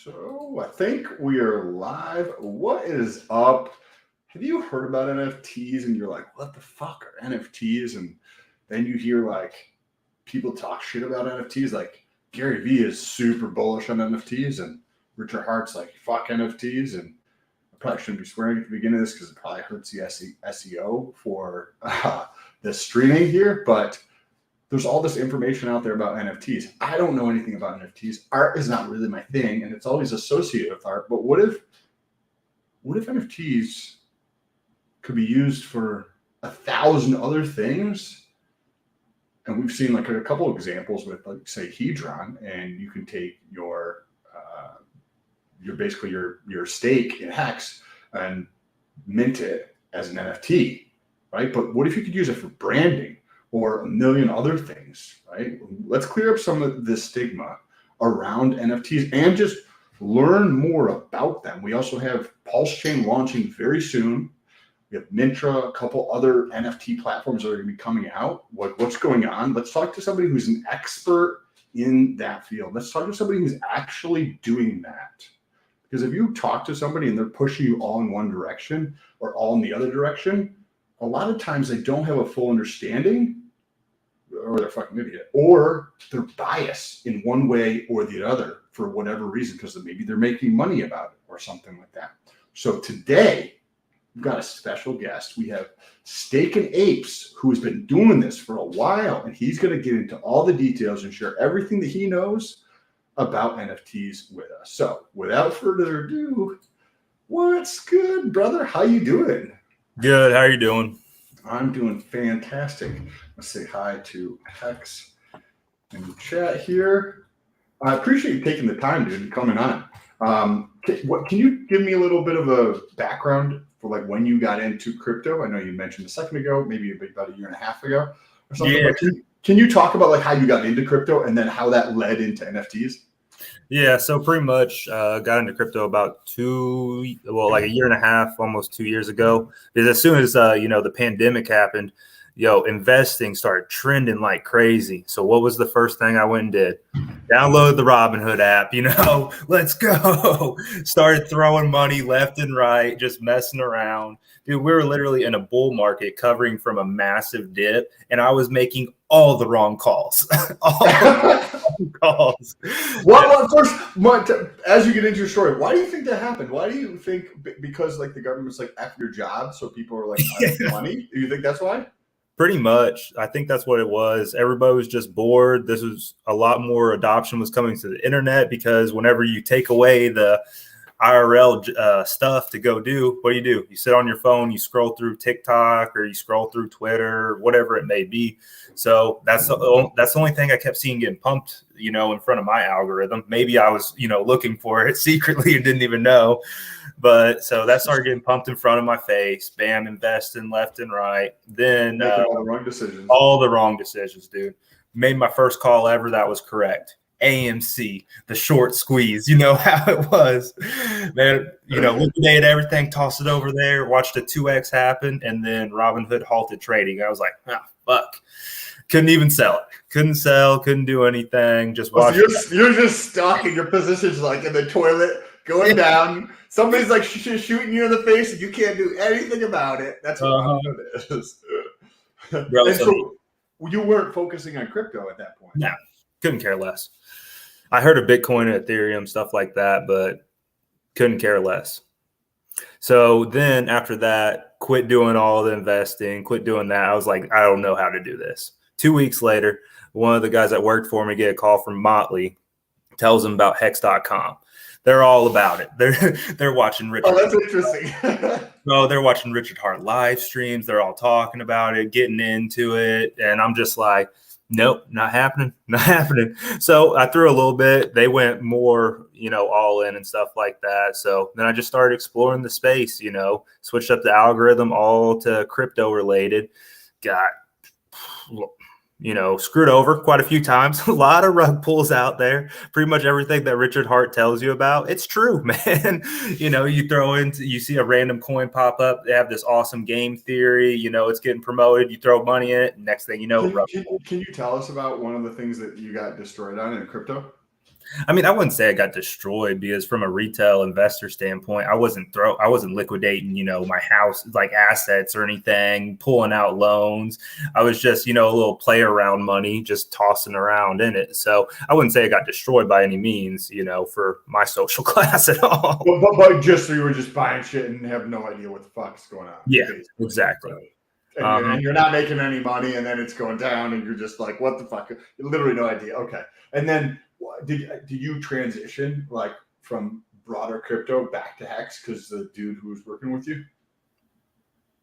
So I think we are live. What is up? Have you heard about NFTs and you're like, what the fuck are NFTs? And then you hear like people talk shit about NFTs. Like Gary Vee is super bullish on NFTs and Richard Hart's like, fuck NFTs. And I probably shouldn't be swearing at the beginning of this because it probably hurts the SEO for the streaming here. But there's all this information out there about NFTs. I don't know anything about NFTs. Art is not really my thing, and it's always associated with art. But what if NFTs could be used for 1,000 other things? And we've seen like a couple of examples with, like, say, Hedron, and you can take your basically your stake in Hex and mint it as an NFT, right? But what if you could use it for branding or a million other things, right? Let's clear up some of the stigma around NFTs and just learn more about them. We also have Pulsechain launching very soon. We have Mintra, a couple other NFT platforms that are going to be coming out. What's going on? Let's talk to somebody who's an expert in that field. Let's talk to somebody who's actually doing that. Because if you talk to somebody and they're pushing you all in one direction or all in the other direction, a lot of times they don't have a full understanding, or they're fucking idiot, or they're biased in one way or the other for whatever reason, because maybe they're making money about it or something like that. So today, we've got a special guest. We have Steak and Apes, who has been doing this for a while, and he's going to get into all the details and share everything that he knows about NFTs with us. So without further ado, what's good, brother? How you doing? Good. How are you doing? I'm doing fantastic. Let's say hi to Hex in the chat here. I appreciate you taking the time, dude, and coming on. Can you give me a little bit of a background for like when you got into crypto? I know you mentioned a second ago, maybe about a year and a half ago or something. Yeah. Can you talk about like how you got into crypto and then how that led into NFTs? Yeah, so pretty much got into crypto about like a year and a half, almost 2 years ago. Because as soon as the pandemic happened, investing started trending like crazy. So what was the first thing I went and did? Download the Robinhood app, let's go. Started throwing money left and right, just messing around. Dude, we were literally in a bull market covering from a massive dip, and I was making all the wrong calls. All the wrong calls. Well, first, as you get into your story, why do you think that happened? Why do you think, because like the government's like F your job, so people are like out of money? Do you think that's why? Pretty much. I think that's what it was. Everybody was just bored. This was a lot more adoption was coming to the internet, because whenever you take away the IRL stuff to go do, what do? You sit on your phone, you scroll through TikTok or you scroll through Twitter, whatever it may be. So that's the only thing I kept seeing getting pumped, in front of my algorithm. Maybe I was, looking for it secretly and didn't even know. But so that started getting pumped in front of my face. Bam, investing left and right. Then making all the wrong decisions. All the wrong decisions, dude. Made my first call ever. That was correct. AMC, the short squeeze, how it was, man. Liquidated everything, tossed it over there, watched a 2x happen, and then Robinhood halted trading. I was like, fuck. Couldn't even sell it. Couldn't sell, couldn't do anything. Just watch. So you're just stuck in your positions, like in the toilet, going down. Somebody's like shooting you in the face, and you can't do anything about it. That's what Robinhood is. And so you weren't focusing on crypto at that point. No, couldn't care less. I heard of Bitcoin and Ethereum, stuff like that, but couldn't care less. So then after that, quit doing all the investing, quit doing that. I was like, I don't know how to do this. 2 weeks later, one of the guys that worked for me get a call from Motley, tells them about hex.com. They're all about it. They're watching Richard. Oh, that's interesting. No, they're watching Richard Hart live streams. They're all talking about it, getting into it. And I'm just like, nope, not happening. So I threw a little bit. They went more, all in and stuff like that. So then I just started exploring the space, switched up the algorithm all to crypto related. Got, screwed over quite a few times. A lot of rug pulls out there. Pretty much everything that Richard Hart tells you about, it's true, man. You see a random coin pop up. They have this awesome game theory. It's getting promoted. You throw money in it. Next thing you know, can you tell us about one of the things that you got destroyed on in crypto? I mean, I wouldn't say I got destroyed because from a retail investor standpoint, I wasn't liquidating, my house, like assets or anything, pulling out loans. I was just, a little play around money, just tossing around in it. So I wouldn't say I got destroyed by any means, for my social class at all. But just so you were just buying shit and have no idea what the fuck's going on. Yeah, basically. exactly. And you're not making any money, and then it's going down, and you're just like, what the fuck? Literally no idea. Okay. And then did you transition like from broader crypto back to Hex because the dude who was working with you?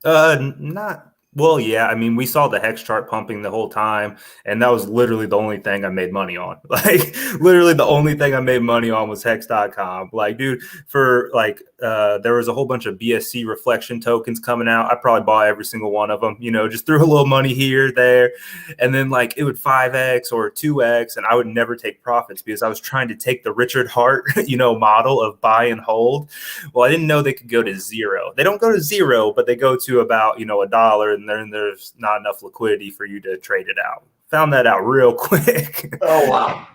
Not well, yeah. I mean, we saw the Hex chart pumping the whole time, and that was literally the only thing I made money on. Like, literally the only thing I made money on was Hex.com. Like, dude, for like, there was a whole bunch of BSC reflection tokens coming out. I probably bought every single one of them. Just threw a little money here, there, and then like it would 5x or 2x, and I would never take profits because I was trying to take the Richard Hart, model of buy and hold. Well, I didn't know they could go to zero. They don't go to zero, but they go to about $1. And then there's not enough liquidity for you to trade it out. Found that out real quick. Oh, wow.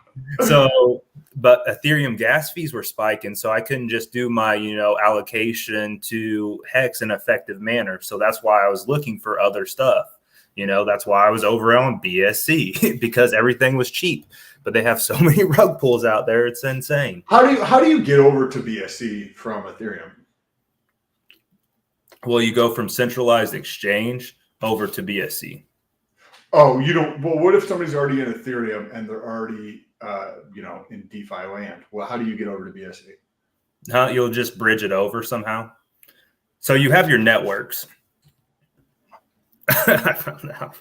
But Ethereum gas fees were spiking, so I couldn't just do my, allocation to Hex in an effective manner. So that's why I was looking for other stuff. That's why I was over on BSC because everything was cheap. But they have so many rug pulls out there, it's insane. How do you get over to BSC from Ethereum? Well, you go from centralized exchange over to BSC. Oh, you don't. Well, what if somebody's already in Ethereum and they're already, in DeFi land? Well, how do you get over to BSC? You'll just bridge it over somehow. So you have your networks. I found out.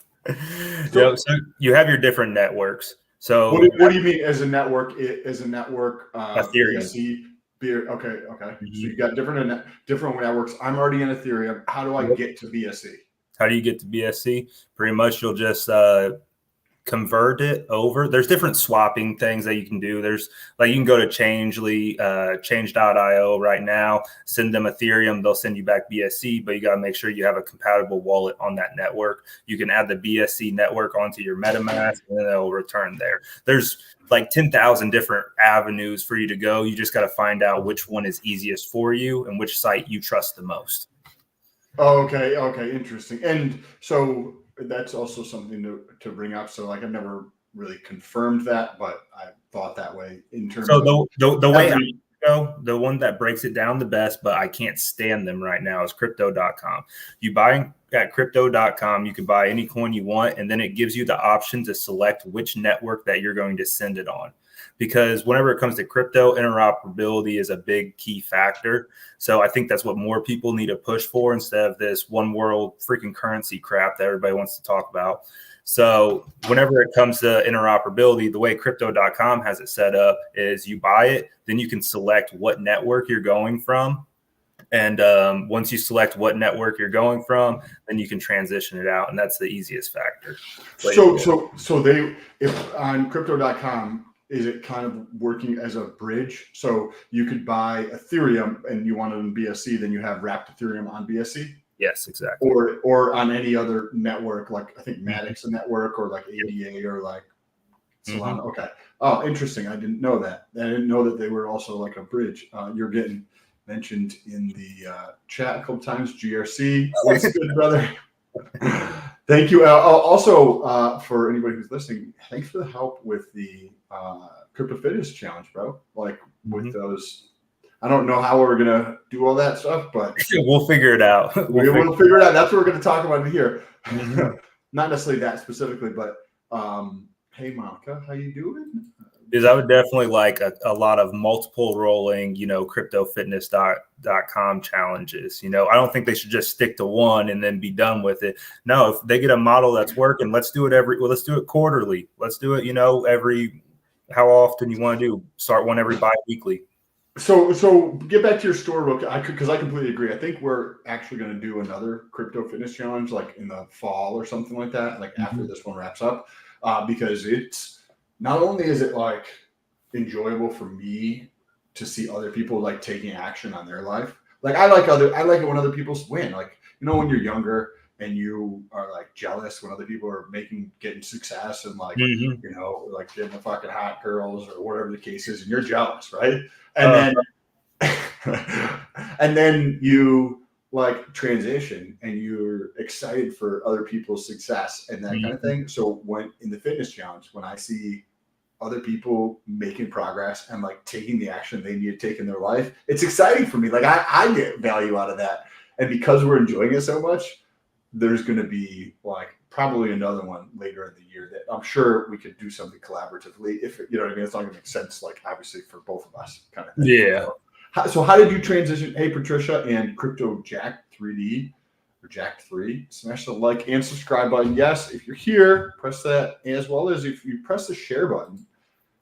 So you have your different networks. So what do you mean as a network? Ethereum. BSC. Okay. Mm-hmm. So you got different networks. I'm already in Ethereum. How do I get to BSC? How do you get to BSC? Pretty much you'll just convert it over. There's different swapping things that you can do. There's like you can go to change.io right now, send them Ethereum, they'll send you back BSC, but you got to make sure you have a compatible wallet on that network. You can add the BSC network onto your MetaMask and then it'll return there. There's like 10,000 different avenues for you to go. You just got to find out which one is easiest for you and which site you trust the most. Oh, okay. Interesting. And so that's also something to bring up. So like I've never really confirmed that, but I thought that way in terms of the way I go, the one that breaks it down the best, but I can't stand them right now is crypto.com. You buy at crypto.com, you can buy any coin you want, and then it gives you the option to select which network that you're going to send it on. Because whenever it comes to crypto, interoperability is a big key factor. So I think that's what more people need to push for instead of this one world freaking currency crap that everybody wants to talk about. So whenever it comes to interoperability, the way crypto.com has it set up is you buy it, then you can select what network you're going from. And once you select what network you're going from, then you can transition it out. And that's the easiest factor. So if on crypto.com, is it kind of working as a bridge? So you could buy Ethereum and you want it in BSC, then you have wrapped Ethereum on BSC? Yes, exactly. Or on any other network, like I think Matic's a network, or like ADA, or like Solana. Mm-hmm. Okay. Oh, interesting. I didn't know that. I didn't know that they were also like a bridge. You're getting mentioned in the chat a couple times. GRC. What's good, brother? Thank you. Also, for anybody who's listening, thanks for the help with the Crypto Fitness Challenge, bro. Like with those, I don't know how we're gonna do all that stuff, but we'll figure it out. We'll figure it out. That's what we're gonna talk about here. Mm-hmm. Not necessarily that specifically, but hey, Monica, how you doing? Because I would definitely like a lot of multiple rolling, cryptofitness.com challenges. I don't think they should just stick to one and then be done with it. No, if they get a model that's working, let's do it let's do it quarterly. Let's do it, every, how often you want to do, start one every bi-weekly. So get back to your store real quick, because I completely agree. I think we're actually going to do another Crypto Fitness Challenge like in the fall or something like that, like after this one wraps up, because it's, not only is it like enjoyable for me to see other people like taking action on their life. Like I like it when other people win. Like, when you're younger and you are like jealous when other people are getting success and like, Mhm. you know, like getting the fucking hot girls or whatever the case is, and you're jealous, right? And and then you like transition and you're excited for other people's success and that kind of thing. So when in the fitness challenge, when I see other people making progress and like taking the action they need to take in their life, it's exciting for me. Like I get value out of that. And because we're enjoying it so much, there's going to be like probably another one later in the year that I'm sure we could do something collaboratively. If you know what I mean, it's not going to make sense, like obviously for both of us kind of thing. Yeah. So how did you transition? Hey, Patricia and Crypto Jack 3D or Jack 3, smash the like and subscribe button. Yes, if you're here, press that, as well as if you press the share button.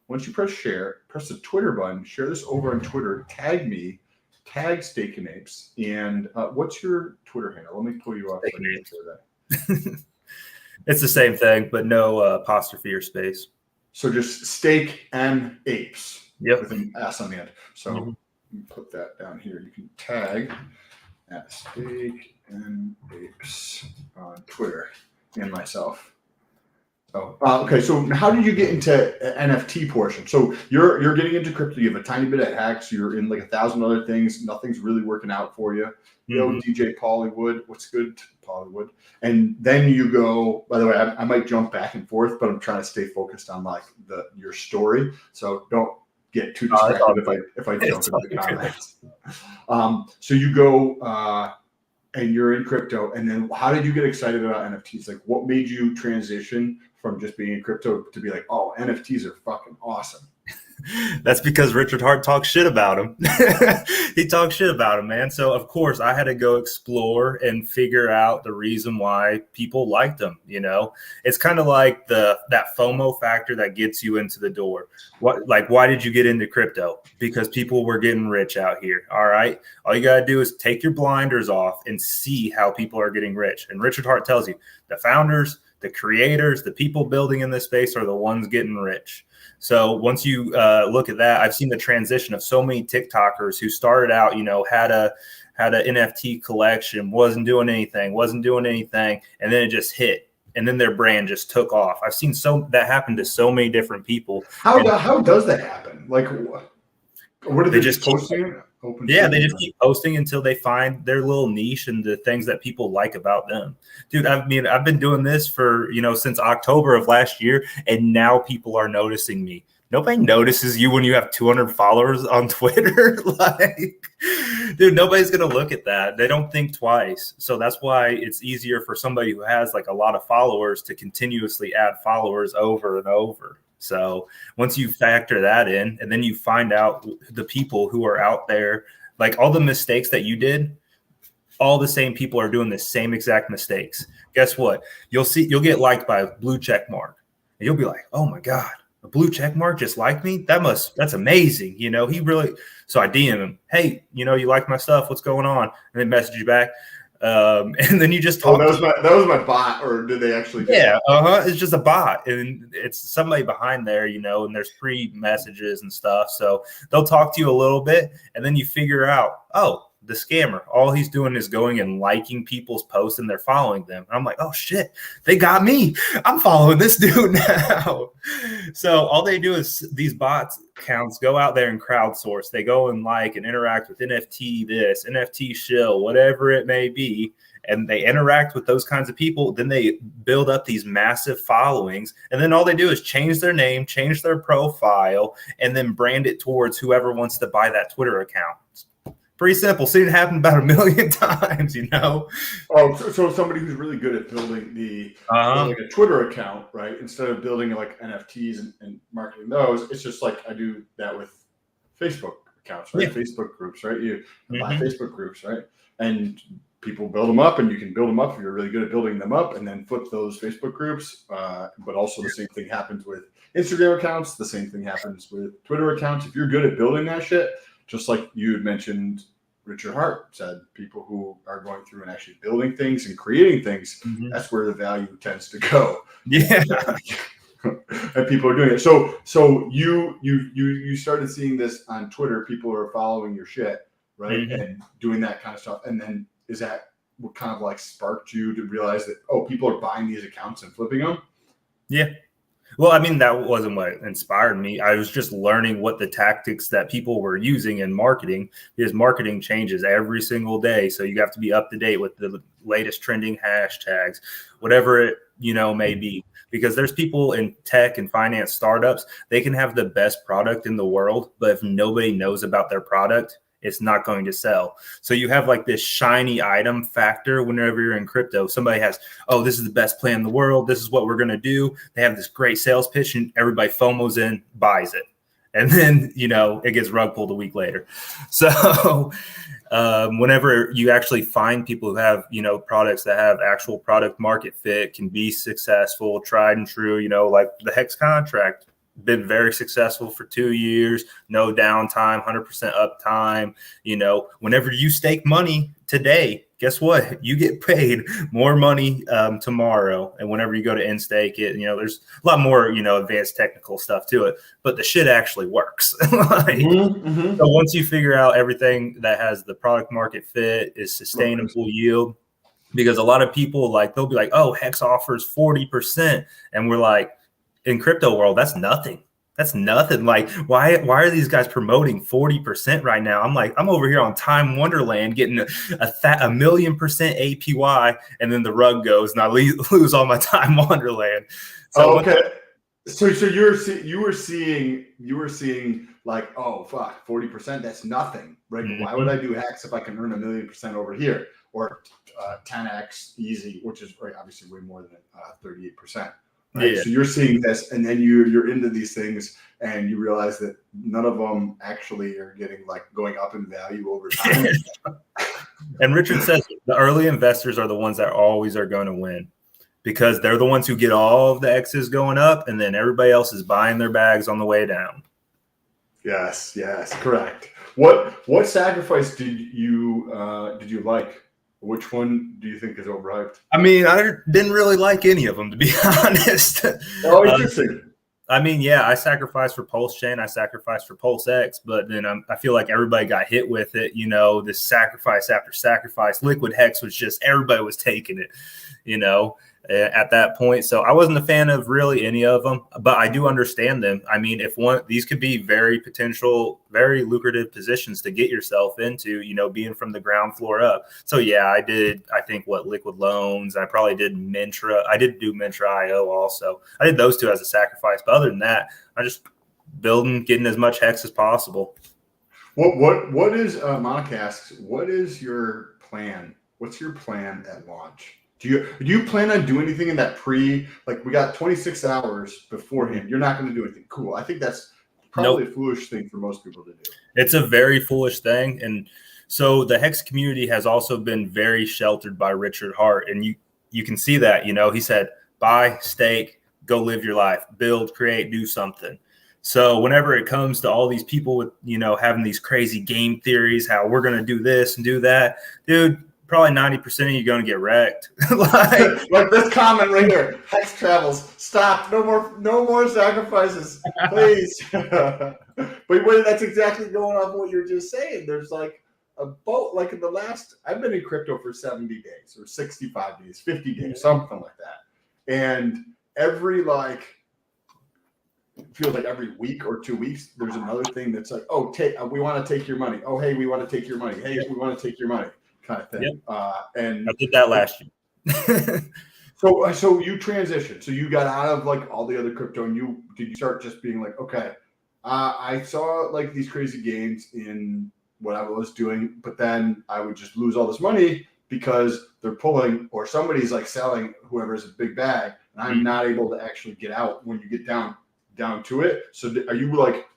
Once you press share, press the Twitter button, share this over on Twitter, tag me, tag Steak and Apes. And what's your Twitter handle? Let me pull you up. Steak and Apes. It's the same thing, but no apostrophe or space. So just Steak and Apes. Yep. With an S on the end. So put that down here. You can tag at Steak and Apes on Twitter and myself. Oh, okay. So how did you get into NFT portion? So you're getting into crypto. You have a tiny bit of hacks. You're in like 1,000 other things. Nothing's really working out for you. You know, DJ Pollywood. What's good, Pollywood? And then you go. By the way, I might jump back and forth, but I'm trying to stay focused on like your story. So don't get too distracted if I jump into the comments. So you go and you're in crypto, and then how did you get excited about NFTs? Like, what made you transition from just being in crypto to be like, oh, NFTs are fucking awesome? That's because Richard Hart talks shit about him. He talks shit about him, man. So of course I had to go explore and figure out the reason why people liked him. You know, it's kind of like that FOMO factor that gets you into the door. Why did you get into crypto? Because people were getting rich out here. All right. All you got to do is take your blinders off and see how people are getting rich. And Richard Hart tells you the founders, the creators, the people building in this space are the ones getting rich. So once you look at that, I've seen the transition of so many TikTokers who started out, you know, had an NFT collection, wasn't doing anything, and then it just hit, and then their brand just took off. I've seen that happen to so many different people. How does that happen? Like, what are they just posting? They just keep posting until they find their little niche and the things that people like about them. Dude, I mean, I've been doing this for, you know, since October of last year, and now people are noticing me. Nobody notices you when you have 200 followers on Twitter. Like, dude, nobody's going to look at that. They don't think twice. So that's why it's easier for somebody who has like a lot of followers to continuously add followers over and over. So once you factor that in, and then you find out the people who are out there, like all the mistakes that you did, all the same people are doing the same exact mistakes. Guess what? You'll get liked by a blue check mark, and you'll be like, oh my God, a blue check mark just liked me? That's amazing. You know, so I DM him, hey, you know, you like my stuff, what's going on? And then message you back. And then you just talk. That was my bot, or did they actually? Yeah, it's just a bot, and it's somebody behind there, you know. And there's pre-messages and stuff, so they'll talk to you a little bit, and then you figure out, oh, the scammer, all he's doing is going and liking people's posts, and they're following them. And I'm like, oh shit, they got me. I'm following this dude now. So all they do is these bots accounts go out there and crowdsource. They go and like and interact with NFT this, NFT shill, whatever it may be. And they interact with those kinds of people. Then they build up these massive followings. And then all they do is change their name, change their profile, and then brand it towards whoever wants to buy that Twitter account. Pretty simple. Seen it happen about 1 million times, you know? Oh, so somebody who's really good at building building a Twitter account, right? Instead of building like NFTs and marketing those, it's just like I do that with Facebook accounts, right? Yeah. Facebook groups, right? You buy Facebook groups, right? And people build them up, and you can build them up if you're really good at building them up, and then flip those Facebook groups. But also the same thing happens with Instagram accounts. The same thing happens with Twitter accounts. If you're good at building that shit, just like you had mentioned, Richard Hart said, people who are going through and actually building things and creating things, that's where the value tends to go. Yeah. And people are doing it. So you started seeing this on Twitter. People are following your shit, right? And doing that kind of stuff. And then what kind of like sparked you to realize that, oh, people are buying these accounts and flipping them? Yeah. Well, I mean, that wasn't what inspired me. I was just learning what the tactics that people were using in marketing, because marketing changes every single day. So you have to be up to date with the latest trending hashtags, whatever it, may be, because there's people in tech and finance startups. They can have the best product in the world, but if nobody knows about their product, it's not going to sell. So you have like this shiny item factor whenever you're in crypto. Somebody has, oh, this is the best plan in the world. This is what we're going to do. They have this great sales pitch and everybody FOMOs in, buys it. And then, it gets rug pulled a week later. So whenever you actually find people who have, products that have actual product market fit, can be successful, tried and true, like the Hex contract, been very successful for 2 years, no downtime, 100% uptime. Whenever you stake money today, guess what? You get paid more money tomorrow. And whenever you go to end stake it, there's a lot more, advanced technical stuff to it, but the shit actually works. So once you figure out everything that has the product market fit, is sustainable yield, because a lot of people they'll be like, oh, Hex offers 40%. And we're like, in crypto world, that's nothing. That's nothing. Like, why are these guys promoting 40% right now? I'm like, I'm over here on Time Wonderland getting a 1,000,000% APY, and then the rug goes and I lose all my Time Wonderland. So okay. So you were seeing like, oh fuck, 40%, that's nothing, right? Mm-hmm. Why would I do Hex if I can earn 1,000,000% over here, or 10x easy, which is obviously way more than 38%. Right? Yeah. So you're seeing this, and then you're into these things, and you realize that none of them actually are going up in value over time. And Richard says the early investors are the ones that always are going to win, because they're the ones who get all of the X's going up, and then everybody else is buying their bags on the way down. Yes, correct. What sacrifice did you like? Which one do you think is overhyped? I mean, I didn't really like any of them, to be honest. Oh, interesting. I sacrificed for Pulsechain. I sacrificed for Pulsex, but then I feel like everybody got hit with it. This sacrifice after sacrifice. Liquid Hex was just, everybody was taking it, at that point. So I wasn't a fan of really any of them, but I do understand them. I mean, these could be very lucrative positions to get yourself into, being from the ground floor up. So yeah, I did, I think Liquid Loans, I probably did Mintra. I did do Mintra IO also. I did those two as a sacrifice, but other than that, I just building, getting as much Hex as possible. What is Monica asks, what is your plan? What's your plan at launch? Do you plan on doing anything in that we got 26 hours beforehand? You're not going to do anything. Cool. I think that's probably a foolish thing for most people to do. It's a very foolish thing. And so the Hex community has also been very sheltered by Richard Hart. And you can see that, he said, buy, stake, go live your life, build, create, do something. So whenever it comes to all these people with, having these crazy game theories, how we're going to do this and do that, dude, probably 90% of you going to get wrecked. like this comment right here. Hex travels. Stop. No more sacrifices, please. But wait, that's exactly going off what you're just saying. There's a boat. In the last, I've been in crypto for 70 days or 65 days, 50 days, something like that. And every feels like every week or 2 weeks, there's another thing that's like, oh, we want to take your money. Oh, hey, we want to take your money. Hey, we want to take your money. Kind of thing. Yep. And I did that last year. So you transitioned. So you got out of all the other crypto, and did you start just being like, okay, I saw these crazy gains in what I was doing, but then I would just lose all this money because they're pulling, or somebody's selling whoever has a big bag, and I'm not able to actually get out when you get down to it. So are you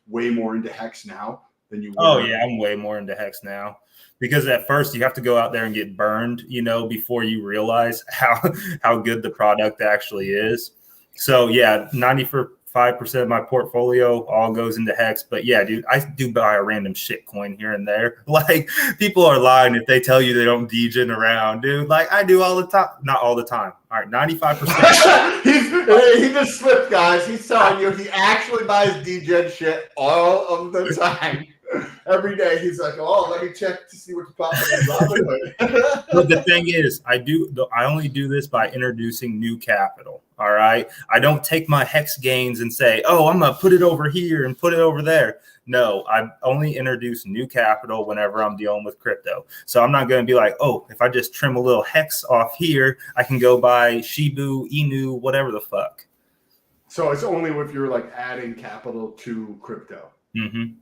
way more into Hex now than you were? Oh yeah, I'm way more into Hex now. Because at first you have to go out there and get burned, before you realize how good the product actually is. So yeah, 95% of my portfolio all goes into Hex. But yeah, dude, I do buy a random shit coin here and there. People are lying if they tell you they don't degen around, dude. I do all the time. Not all the time. All right, 95%. He just slipped, guys. He's telling you he actually buys degen shit all of the time. Every day he's like, oh, let me check to see what's popping in Robinhood. But the thing is, I only do this by introducing new capital. All right. I don't take my hex gains and say, oh, I'm gonna put it over here and put it over there. No, I only introduce new capital whenever I'm dealing with crypto. So I'm not going to be like, oh, if I just trim a little hex off here, I can go buy Shibu, Inu, whatever the fuck. So it's only if you're like adding capital to crypto kind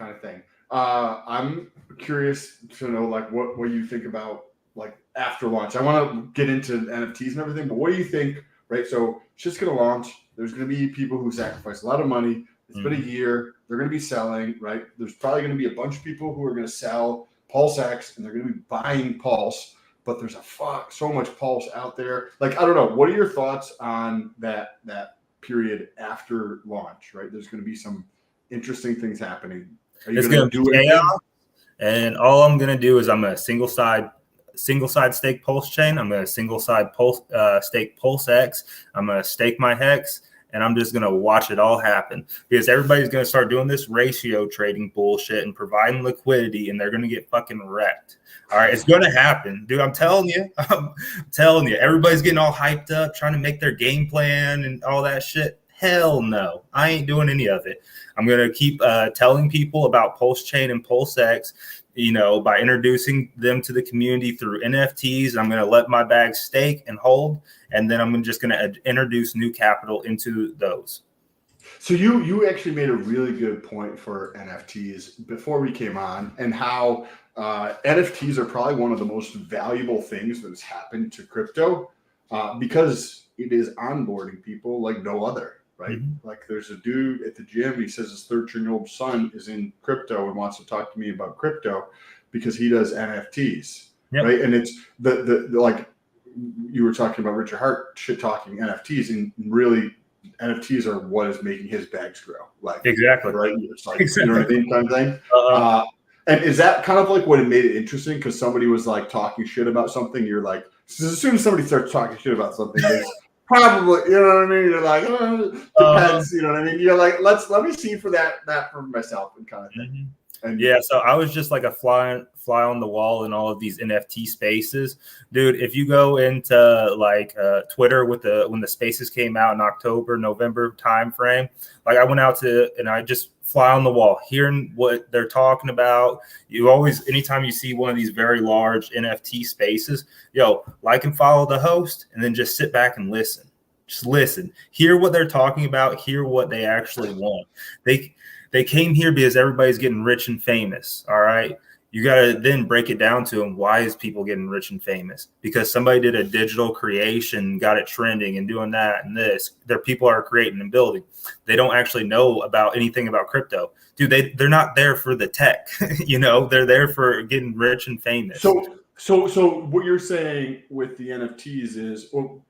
of thing. I'm curious to know like what you think about like after launch. I want to get into NFTs and everything, but what do you think? Right. So it's just going to launch. There's going to be people who sacrifice a lot of money. It's been a year. They're going to be selling, right? There's probably going to be a bunch of people who are going to sell Pulsex and they're going to be buying Pulse, but there's so much Pulse out there. Like, I don't know. What are your thoughts on that period after launch, right? There's going to be some interesting things happening. Are you going to do it? And all I'm going to do is I'm going to single side stake Pulsechain. I'm going to single side stake Pulsex. I'm going to stake my hex. And I'm just going to watch it all happen because everybody's going to start doing this ratio trading bullshit and providing liquidity, and they're going to get fucking wrecked. All right. It's going to happen, dude. I'm telling you, everybody's getting all hyped up, trying to make their game plan and all that shit. Hell no, I ain't doing any of it. I'm going to keep telling people about Pulsechain and Pulsex, by introducing them to the community through NFTs. I'm going to let my bag stake and hold, and then I'm just going to introduce new capital into those. So you actually made a really good point for NFTs before we came on, and how NFTs are probably one of the most valuable things that has happened to crypto because it is onboarding people like no other. Right. Like there's a dude at the gym. He says his 13-year-old son is in crypto and wants to talk to me about crypto because he does NFTs. Yep. Right. And it's the like you were talking about Richard Hart shit talking NFTs, and really NFTs are what is making his bags grow. Like exactly. Right. It's like, exactly. You know what I mean? Kind of thing. And is that kind of like what it made it interesting? Because somebody was like talking shit about something. You're like, as soon as somebody starts talking shit about something, probably, you know what I mean? You're like, depends, you know what I mean? You're like, let me see for that for myself and kind of thing. And yeah, so I was just like a fly on the wall in all of these NFT spaces. Dude, if you go into like Twitter when the spaces came out in October, November timeframe, like I went out and I just fly on the wall, hearing what they're talking about. You always, anytime you see one of these very large NFT spaces, like and follow the host, and then just sit back and listen. Just listen, hear what they're talking about, hear what they actually want. They came here because everybody's getting rich and famous. All right. You got to then break it down to them. Why is people getting rich and famous? Because somebody did a digital creation, got it trending and doing that and this. Their people are creating and building. They don't actually know about anything about crypto. Dude, they're not there for the tech. They're there for getting rich and famous. So what you're saying with the NFTs is, well,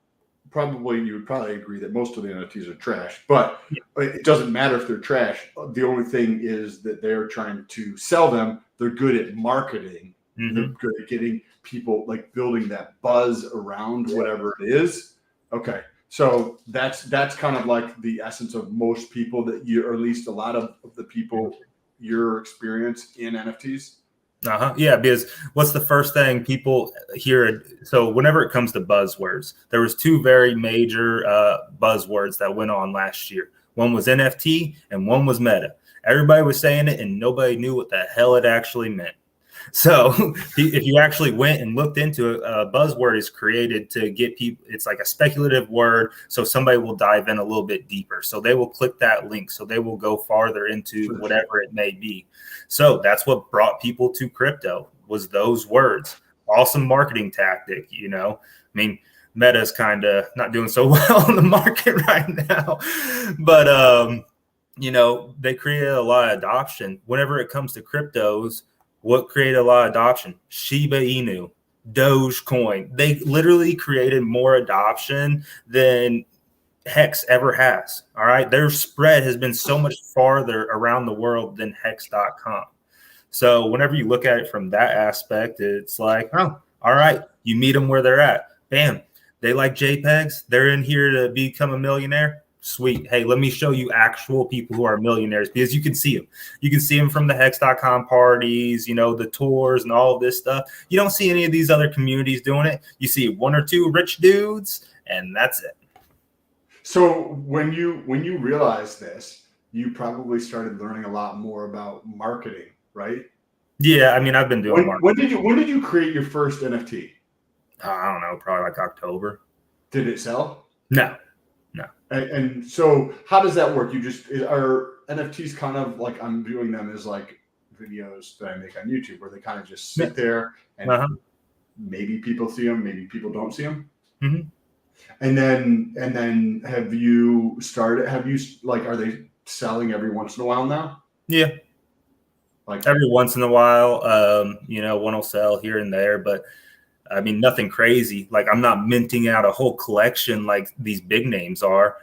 you would probably agree that most of the NFTs are trash, but it doesn't matter if they're trash. The only thing is that they're trying to sell them. They're good at marketing. They're good at getting people like building that buzz around whatever it is. Okay. So that's kind of like the essence of most people or at least a lot of the people your experience in NFTs. Yeah, because what's the first thing people hear? So whenever it comes to buzzwords, there was two very major buzzwords that went on last year. One was NFT and one was meta. Everybody was saying it and nobody knew what the hell it actually meant. So if you actually went and looked into it, a buzzword is created to get people. It's like a speculative word. So somebody will dive in a little bit deeper. So they will click that link. So they will go farther into whatever it may be. So that's what brought people to crypto, was those words. Awesome marketing tactic, I mean, Meta's kind of not doing so well in the market right now, but they created a lot of adoption. Whenever it comes to cryptos, what created a lot of adoption? Shiba Inu, Dogecoin. They literally created more adoption than Hex ever has. All right. Their spread has been so much farther around the world than Hex.com. So whenever you look at it from that aspect, it's like, oh, all right. You meet them where they're at. Bam. They like JPEGs. They're in here to become a millionaire. Sweet. Hey, let me show you actual people who are millionaires, because you can see them. You can see them from the hex.com parties, the tours and all of this stuff. You don't see any of these other communities doing it. You see one or two rich dudes, and that's it. So when you realized this, you probably started learning a lot more about marketing, right? Yeah, I mean, I've been doing marketing. When did you create your first NFT? I don't know, probably like October. Did it sell? No. And so how does that work? Are NFTs kind of like, I'm viewing them as like videos that I make on YouTube, where they kind of just sit there and maybe people see them, maybe people don't see them. Mm-hmm. And then are they selling every once in a while now? Yeah. Like every once in a while, one will sell here and there, but I mean, nothing crazy. Like, I'm not minting out a whole collection like these big names are,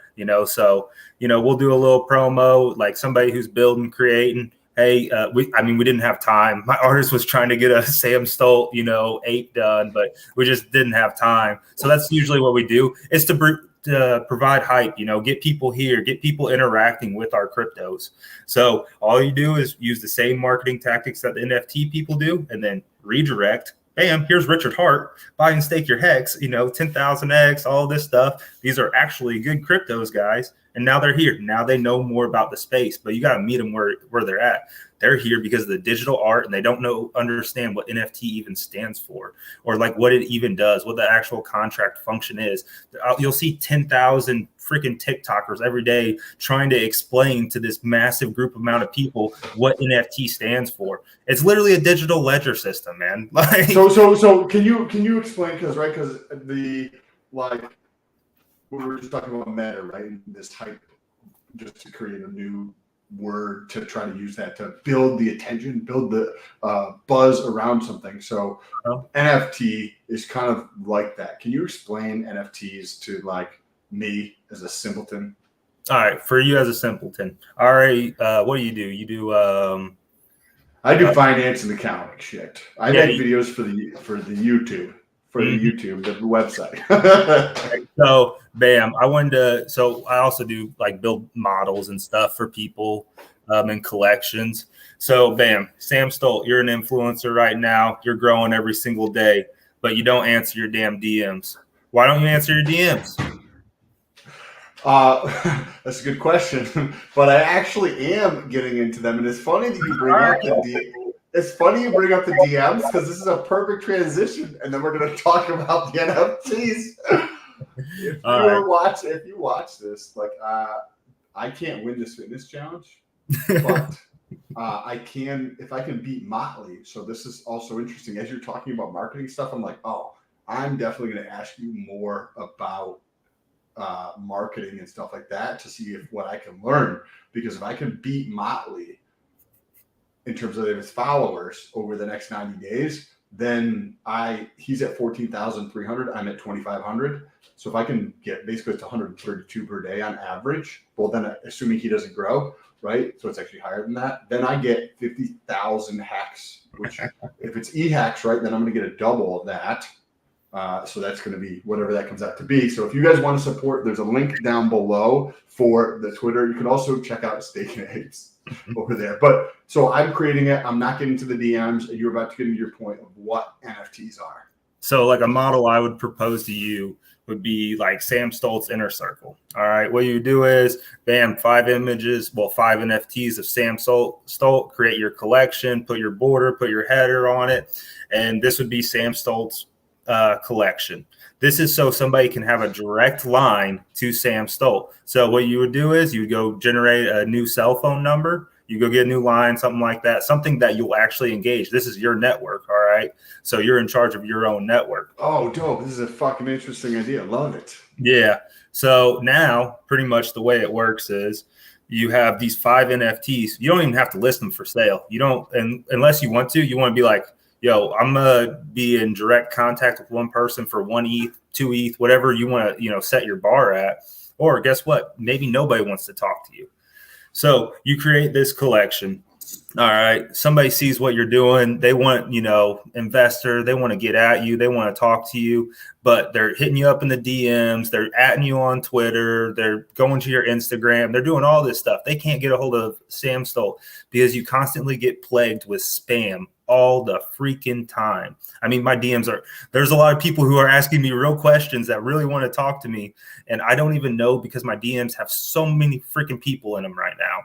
so, we'll do a little promo, like somebody who's building, creating. Hey, we didn't have time. My artist was trying to get a Sam Stolt, 8 done, but we just didn't have time. So that's usually what we do, is to provide hype, get people here, get people interacting with our cryptos. So all you do is use the same marketing tactics that the NFT people do, and then redirect. Bam, here's Richard Hart, buy and stake your hex, 10,000x, all this stuff. These are actually good cryptos, guys. And now they're here. Now they know more about the space, but you got to meet them where they're at. They're here because of the digital art, and they don't understand what NFT even stands for, or like what it even does, what the actual contract function is. You'll see 10,000 freaking TikTokers every day trying to explain to this massive group amount of people what NFT stands for. It's literally a digital ledger system, man. Like, so can you explain, because we were just talking about meta, right? And this hype, just to create a new word to try to use that to build the attention, build the buzz around something. So NFT is kind of like that. Can you explain NFTs to like me as a simpleton? All right, for you as a simpleton. All right, what do? You do I do finance and accounting shit. I make videos for the YouTube. The website. So, bam, I also do like build models and stuff for people and collections. So, bam, Sam Stolt, you're an influencer right now. You're growing every single day, but you don't answer your damn DMs. Why don't you answer your DMs? That's a good question, but I actually am getting into them, and it's funny that you bring up the DMs, because this is a perfect transition, and then we're going to talk about the NFTs. If you watch this, like, I can't win this fitness challenge, but I can, if I can beat Motley. So this is also interesting. As you're talking about marketing stuff, I'm like, I'm definitely going to ask you more about marketing and stuff like that to see what I can learn, because if I can beat Motley in terms of his followers over the next 90 days, then he's at 14,300. I'm at 2,500. So if I can get, basically it's 132 per day on average. Well, then assuming he doesn't grow, right? So it's actually higher than that. Then I get 50,000 hacks, which if it's e-hacks, right, then I'm going to get a double of that. So that's going to be whatever that comes out to be. So if you guys want to support, there's a link down below for the Twitter. You can also check out Staking Apes over there. But so I'm creating it. I'm not getting to the DMs. And you're about to get into your point of what NFTs are. So like a model I would propose to you would be like Sam Stolt's inner circle. All right. What you do is, bam, 5 NFTs of Sam Stolt, create your collection, put your border, put your header on it. And this would be Sam Stolt's collection. This is so somebody can have a direct line to Sam Stolt. So what you would do is you would go generate a new cell phone number. You go get a new line, something like that, something that you'll actually engage. This is your network, all right? So you're in charge of your own network. Oh, dope. This is a fucking interesting idea. Love it. Yeah. So now pretty much the way it works is you have these 5 NFTs. You don't even have to list them for sale. You don't, and unless you want to be like, yo, I'm going to be in direct contact with one person for 1 ETH, 2 ETH, whatever you want to, set your bar at. Or guess what? Maybe nobody wants to talk to you. So you create this collection. All right. Somebody sees what you're doing. They want, investor. They want to get at you. They want to talk to you, but they're hitting you up in the DMs. They're atting you on Twitter. They're going to your Instagram. They're doing all this stuff. They can't get a hold of Sam Stolt because you constantly get plagued with spam all the freaking time. I mean, my DMs there's a lot of people who are asking me real questions that really want to talk to me. And I don't even know because my DMs have so many freaking people in them right now.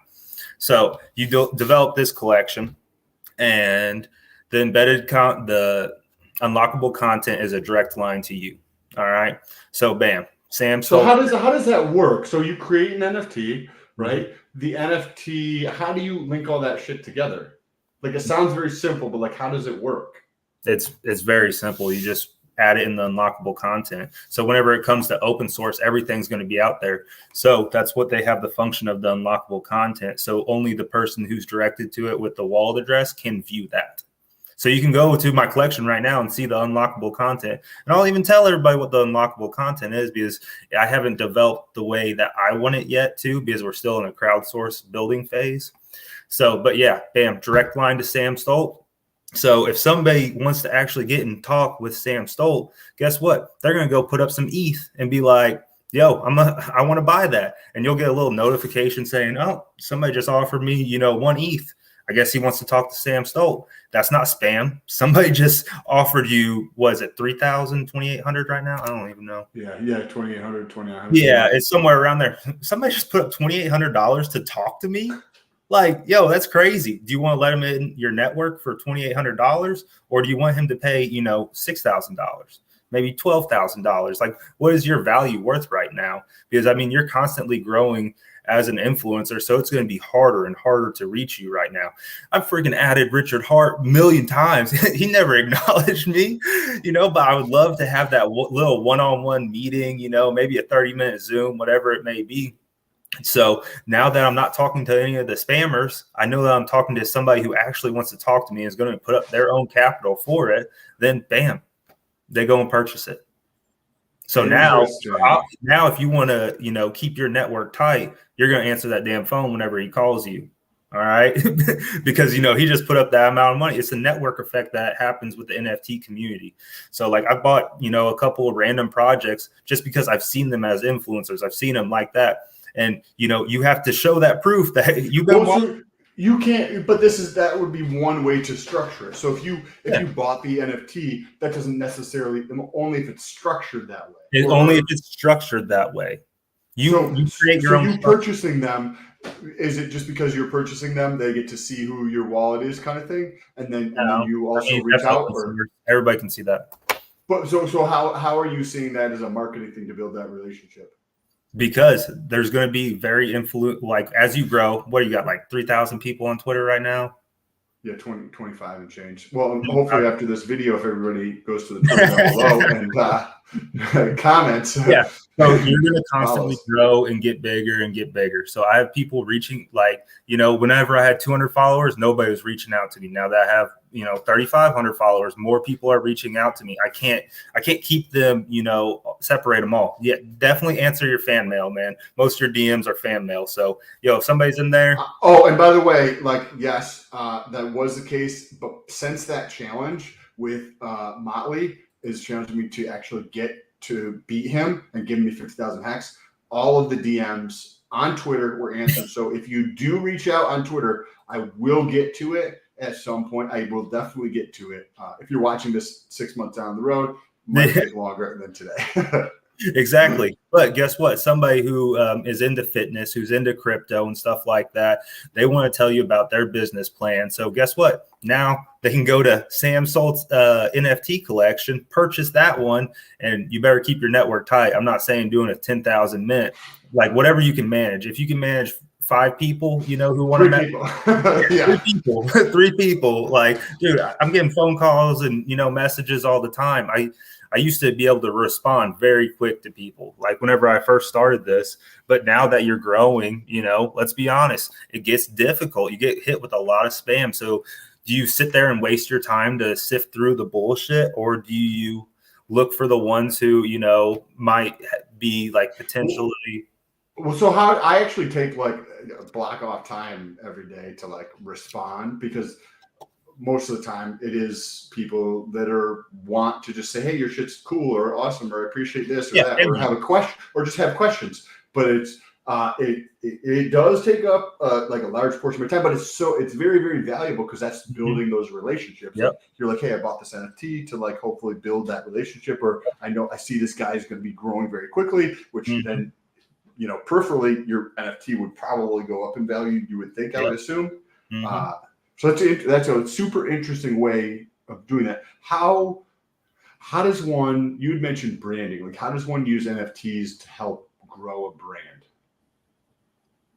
So you develop this collection, and the the unlockable content is a direct line to you. All right. So bam, Sam. So how does that work? So you create an NFT, right? Mm-hmm. The NFT, how do you link all that shit together? Like, it sounds very simple, but like, how does it work? It's very simple. You just add it in the unlockable content. So whenever it comes to open source, everything's going to be out there. So that's what they have the function of the unlockable content. So only the person who's directed to it with the wallet address can view that. So you can go to my collection right now and see the unlockable content. And I'll even tell everybody what the unlockable content is because I haven't developed the way that I want it yet too, because we're still in a crowdsourced building phase. So, but yeah, bam, direct line to Sam Stolt. So if somebody wants to actually get and talk with Sam Stolt, guess what? They're going to go put up some ETH and be like, yo, I want to buy that. And you'll get a little notification saying, oh, somebody just offered me, 1 ETH. I guess he wants to talk to Sam Stolt. That's not spam. Somebody just offered you, was it 3,000, 2,800 right now? I don't even know. Yeah, 2,800, 2,900. Yeah, it's somewhere around there. Somebody just put up $2,800 to talk to me. Like, yo, that's crazy. Do you want to let him in your network for $2,800, or do you want him to pay, $6,000, maybe $12,000? Like, what is your value worth right now? Because I mean, you're constantly growing as an influencer, so it's going to be harder and harder to reach you right now. I've freaking added Richard Hart 1,000,000 times. He never acknowledged me, but I would love to have that little one-on-one meeting, maybe a 30-minute Zoom, whatever it may be. So now that I'm not talking to any of the spammers, I know that I'm talking to somebody who actually wants to talk to me and is going to put up their own capital for it. Then bam, they go and purchase it. So now if you want to, keep your network tight, you're going to answer that damn phone whenever he calls you. All right. Because, he just put up that amount of money. It's a network effect that happens with the NFT community. So like I bought, a couple of random projects just because I've seen them as influencers. I've seen them like that. And, you have to show that proof that you you can't, but that would be one way to structure it. So if you bought the NFT, that doesn't necessarily, only if it's structured that way. Only if it's structured that way. You create your own. Purchasing them, is it just because you're purchasing them, they get to see who your wallet is, kind of thing, and then you also reach out? Everybody can see that. But so how are you seeing that as a marketing thing to build that relationship? Because there's going to be very like as you grow. What do you got, like 3,000 people on Twitter right now? Yeah, 25 and change. Well, hopefully after this video, if everybody goes to the Twitter down below and comments. Yeah. So you're going to constantly grow and get bigger and get bigger. So I have people reaching, like, whenever I had 200 followers, nobody was reaching out to me. Now that I have, 3,500 followers, more people are reaching out to me. I can't keep them, separate them all. Yeah, definitely answer your fan mail, man. Most of your DMs are fan mail. So, if somebody's in there. And by the way, yes, that was the case. But since that challenge with Motley is challenging me to actually get to beat him and give me 50,000 hacks, all of the DMs on Twitter were answered. So if you do reach out on Twitter, I will get to it at some point. I will definitely get to it. If you're watching this 6 months down the road, it might take longer than today. Exactly. But guess what? Somebody who is into fitness, who's into crypto and stuff like that, they want to tell you about their business plan. So guess what? Now they can go to Sam Stolt's NFT collection, purchase that one, and you better keep your network tight. I'm not saying doing a 10,000 mint, like whatever you can manage. If you can manage 5 people, who want to manage 3 people, like, dude, I'm getting phone calls and, messages all the time. I used to be able to respond very quick to people, like whenever I first started this. But now that you're growing, let's be honest, it gets difficult. You get hit with a lot of spam. So do you sit there and waste your time to sift through the bullshit, or do you look for the ones who, might be like potentially? Well, so how I actually take like block off time every day to like respond, because most of the time it is people that want to just say, hey, your shit's cool or awesome, or I appreciate this or Yeah, that, or have a question, or just have questions. But it does take up like a large portion of my time, but it's very, very valuable, because that's building those relationships. Yep. Like, you're like, hey, I bought this NFT to like hopefully build that relationship, or I see this guy is going to be growing very quickly, which then, peripherally your NFT would probably go up in value, you would think. I would assume. So that's a super interesting way of doing that. How does one, you had mentioned branding, like how does one use NFTs to help grow a brand?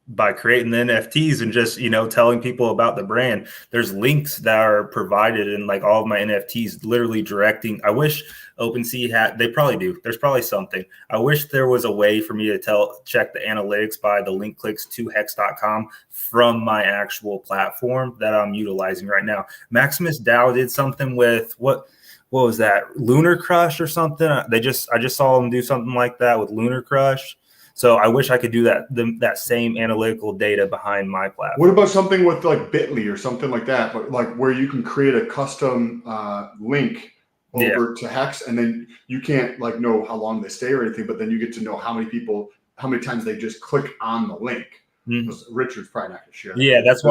By creating the NFTs and just, telling people about the brand. There's links that are provided in like all of my NFTs, literally directing. I wish OpenSea they probably do. There's probably something. I wish there was a way for me to check the analytics by the link clicks to hex.com from my actual platform that I'm utilizing right now. Maximus DAO did something with what was that? Lunar Crush or something? I just saw them do something like that with Lunar Crush. So I wish I could do that same analytical data behind my platform. What about something with like Bitly or something like that, but like where you can create a custom link over to Hex, and then you can't like know how long they stay or anything, but then you get to know how many times they just click on the link. Because Richard's probably not going to share that. Yeah, that's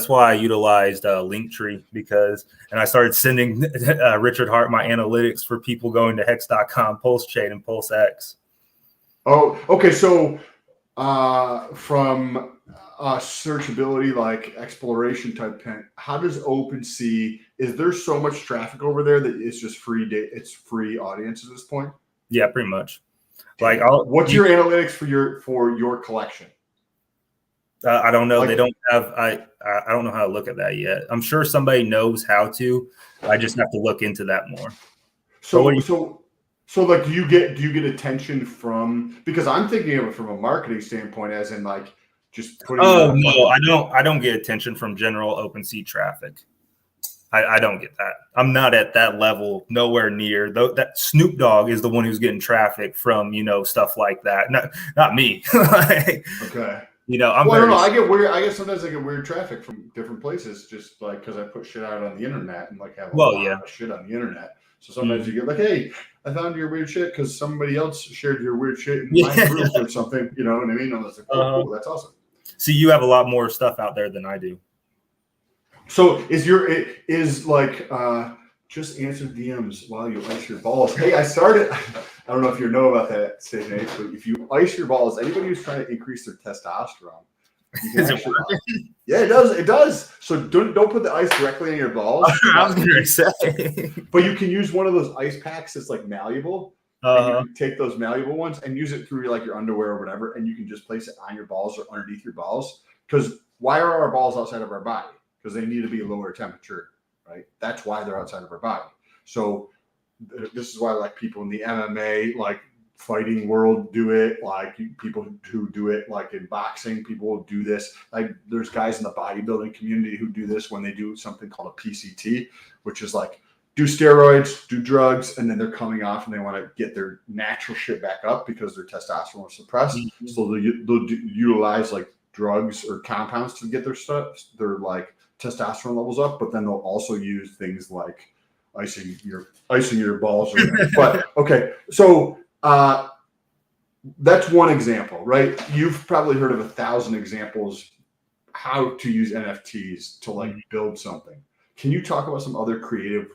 why I utilized Linktree, and I started sending Richard Hart my analytics for people going to hex.com, Pulsechain, and Pulsex. Oh, okay. So from searchability, like exploration type pen, how does OpenSea, is there so much traffic over there that it's just free it's free audience at this point? Yeah, pretty much. Like, what's your analytics for your collection? I don't know. Like, they don't have. I don't know how to look at that yet. I'm sure somebody knows how to. I just have to look into that more. So like, do you get attention from, because I'm thinking of it from a marketing standpoint, as in like just putting. Oh no, I don't get attention from general OpenSea traffic. I don't get that. I'm not at that level, nowhere near. That Snoop Dogg is the one who's getting traffic from, stuff like that. Not me. Okay. I don't know. I get sometimes I get weird traffic from different places, just like because I put shit out on the internet and like have a lot of shit on the internet. So sometimes you get like, hey, I found your weird shit because somebody else shared your weird shit in my group or something. You know what I mean? And I was like, cool, that's awesome. See, you have a lot more stuff out there than I do. So is like just answer DMs while you ice your balls. Hey, I don't know if you know about that, Station H, but if you ice your balls, anybody who's trying to increase their testosterone, yeah, it does. It does. So don't put the ice directly on your balls. I was gonna say, but you can use one of those ice packs that's like malleable. And you can take those malleable ones and use it through like your underwear or whatever, and you can just place it on your balls or underneath your balls. Because why are our balls outside of our body? Because they need to be a lower temperature, right? That's why they're outside of our body. So this is why like people in the MMA, like fighting world do it. Like people who do it like in boxing, people will do this. Like there's guys in the bodybuilding community who do this when they do something called a PCT, which is like do steroids, do drugs, and then they're coming off and they want to get their natural shit back up because their testosterone is suppressed. Mm-hmm. So they'll utilize like drugs or compounds to get their like testosterone levels up, but then they'll also use things like icing your balls. But okay, so that's one example, right? You've probably heard of 1,000 examples how to use NFTs to like build something. Can you talk about some other creative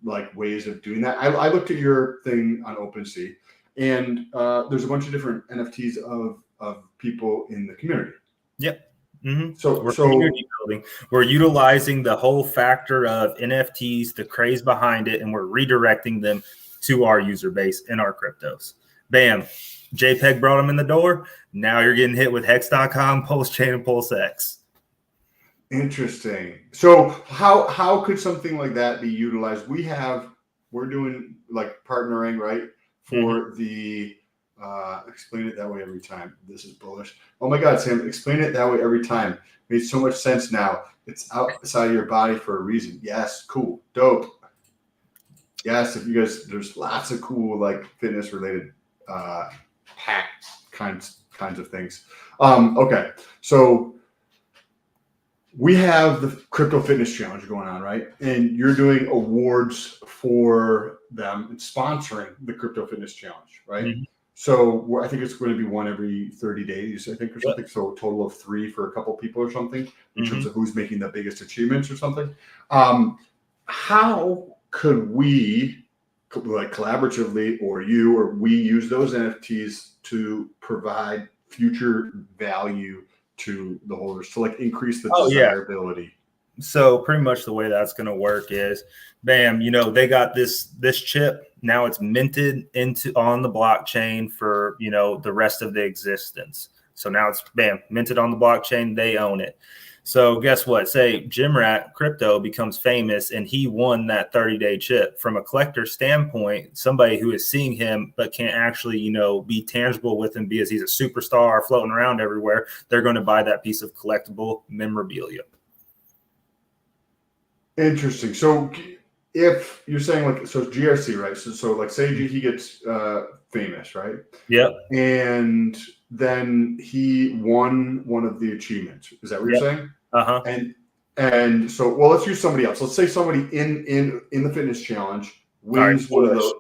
like ways of doing that? I looked at your thing on OpenSea, and there's a bunch of different NFTs of people in the community. Yep. Mm-hmm. So community building. We're utilizing the whole factor of NFTs, the craze behind it, and we're redirecting them to our user base in our cryptos. Bam. JPEG brought them in the door. Now you're getting hit with hex.com, Pulsechain, and Pulsex. Interesting. So how could something like that be utilized? We're doing like partnering, right? For the explain it that way every time. This is bullish. Oh my God, Sam, explain it that way every time. Made so much sense now. It's outside of your body for a reason. Yes, cool, dope. Yes, if you guys, there's lots of cool like fitness related kinds of things. Okay, so we have the Crypto Fitness Challenge going on, right? And you're doing awards for them and sponsoring the Crypto Fitness Challenge, right? Mm-hmm. So I think it's going to be one every 30 days, I think, or something. Yep. So a total of 3 for a couple people or something in Mm-hmm. terms of who's making the biggest achievements or something. How could we, like collaboratively, or you or we, use those NFTs to provide future value to the holders to like increase the desirability? So pretty much the way that's going to work is, bam, they got this chip. Now it's minted on the blockchain for, the rest of the existence. So now it's bam, minted on the blockchain. They own it. So guess what? Say Jimrat Crypto becomes famous and he won that 30-day chip. From a collector standpoint, somebody who is seeing him but can't actually, be tangible with him because he's a superstar floating around everywhere, they're going to buy that piece of collectible memorabilia. Interesting. So if you're saying like, so it's GRC, right? So like say he gets famous, right? Yep. And then he won one of the achievements. Is that what you're saying? Uh-huh. And so, well, let's use somebody else. Let's say somebody in the fitness challenge wins one of those.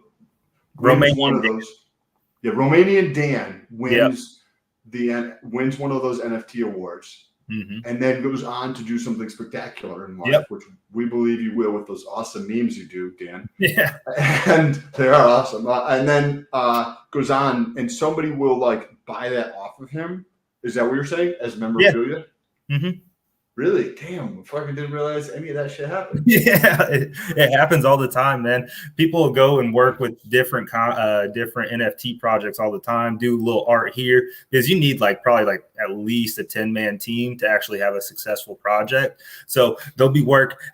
Yeah, Romanian Dan wins wins one of those NFT awards. Mm-hmm. And then goes on to do something spectacular in life, which we believe you will with those awesome memes you do, Dan. Yeah. And they are awesome. And then goes on, and somebody will like buy that off of him. Is that what you're saying? As memorabilia? Yeah. Mm-hmm. Really? Damn, I fucking didn't realize any of that shit happened. Yeah, it happens all the time, man. People go and work with different NFT projects all the time, do a little art here, because you need probably at least a 10-man team to actually have a successful project. So they'll be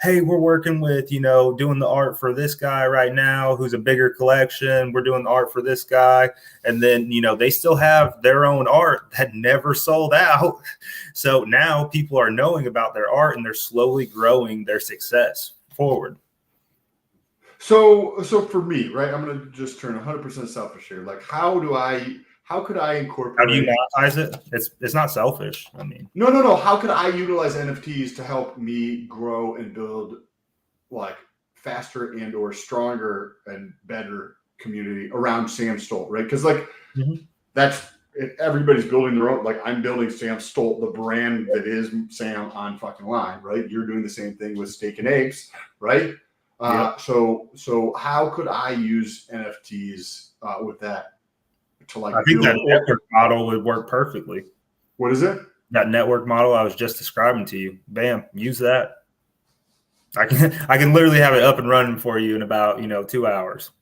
hey, we're working with, doing the art for this guy right now who's a bigger collection. We're doing the art for this guy. And then, they still have their own art that never sold out. So now people are knowing about their art and they're slowly growing their success forward. So for me, right, I'm going to just turn 100% selfish here. Like, how could I incorporate? How do you monetize it? It's not selfish. I mean, no. How could I utilize NFTs to help me grow and build like faster and or stronger and better community around Sam Stolt, right? Because that's everybody's building their own. Like I'm building Sam Stolt, the brand that is Sam on fucking line, right? You're doing the same thing with Steak and Apes, right? So how could I use NFTs with that to like? I think that network model would work perfectly. What is it? That network model I was just describing to you. Bam, use that. I can literally have it up and running for you in about 2 hours.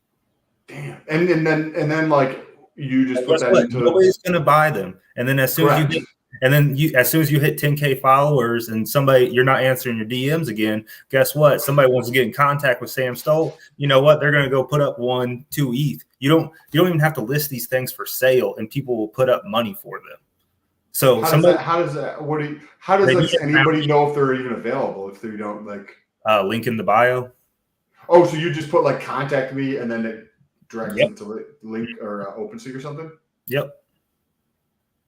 Damn. And then like you just put that into. Nobody's gonna buy them. And then as soon as you hit 10K followers and you're not answering your DMs again, guess what? Somebody wants to get in contact with Sam Stolt. You know what? They're gonna go put up 1-2 ETH. You don't even have to list these things for sale, and people will put up money for them. So how does anybody know if they're even available if they don't like link in the bio? Oh, so you just put like contact me and then it directs them to link or OpenSea or something? Yep.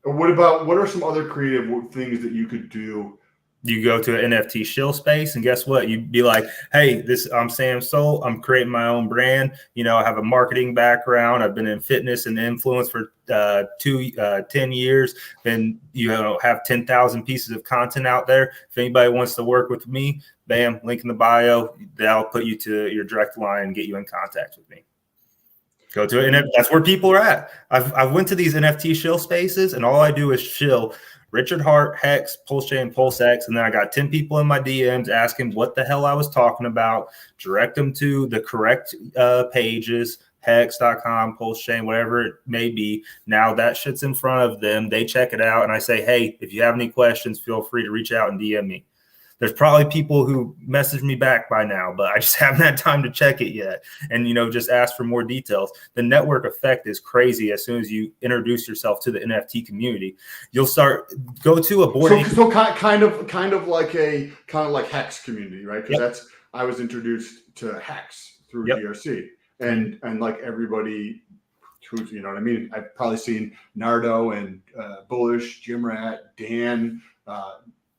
What are some other creative things that you could do? You go to an NFT shill space and guess what? You'd be like, hey, I'm Sam Stolt. I'm creating my own brand. I have a marketing background. I've been in fitness and influence for 10 years. And have 10,000 pieces of content out there. If anybody wants to work with me, bam, link in the bio. That'll put you to your direct line and get you in contact with me. Go to it, and that's where people are at. I've went to these NFT shill spaces, and all I do is shill Richard Hart, Hex, Pulsechain Pulsex, and then I got 10 people in my DMs asking what the hell I was talking about. Direct them to the correct pages, Hex.com, Pulsechain, whatever it may be. Now that shit's in front of them. They check it out, and I say, hey, if you have any questions, feel free to reach out and DM me. There's probably people who message me back by now, but I just haven't had time to check it yet. And, just ask for more details. The network effect is crazy. As soon as you introduce yourself to the NFT community, you'll go to a board. So kind of like Hex community, right? Because I was introduced to Hex through GRC and like everybody who's, you know what I mean? I've probably seen Nardo and Bullish, Jim Rat, Dan,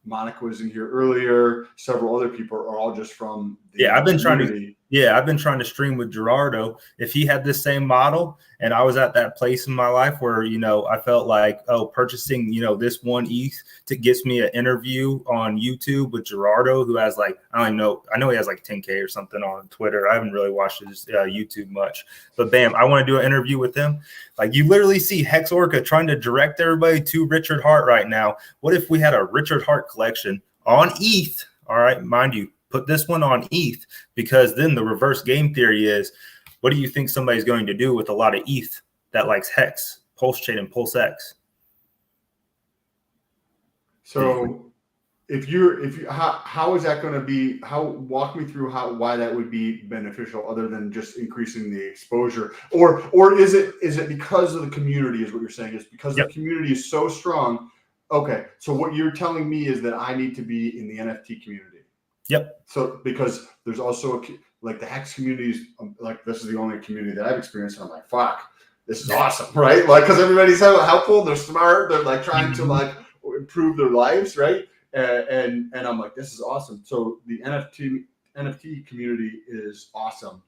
Monica was in here earlier. Several other people are all just from the I've been community. I've been trying to stream with Gerardo. If he had this same model and I was at that place in my life where, you know, I felt like, oh, purchasing, you know, this one ETH gets me an interview on YouTube with Gerardo, who has like, I know he has like 10K or something on Twitter. I haven't really watched his YouTube much, but bam, I want to do an interview with him. Like, you literally see Hex Orca trying to direct everybody to Richard Hart right now. What if we had a Richard Hart collection on ETH? All right, mind you, put this one on ETH, because then the reverse game theory is, what do you think somebody's going to do with a lot of ETH that likes Hex, Pulsechain, and Pulsex? So how is that going to be? Walk me through why that would be beneficial, other than just increasing the exposure, or is it because of the community? Is what you're saying? Is because the community is so strong? Okay, so what you're telling me is that I need to be in the NFT community. Yep. So because there's also like the Hex communities, like this is the only community that I've experienced, and I'm like, fuck, this is awesome, right? Like, because everybody's so helpful, they're smart, they're like trying to like improve their lives, right? And I'm like, this is awesome. So the NFT community is awesome,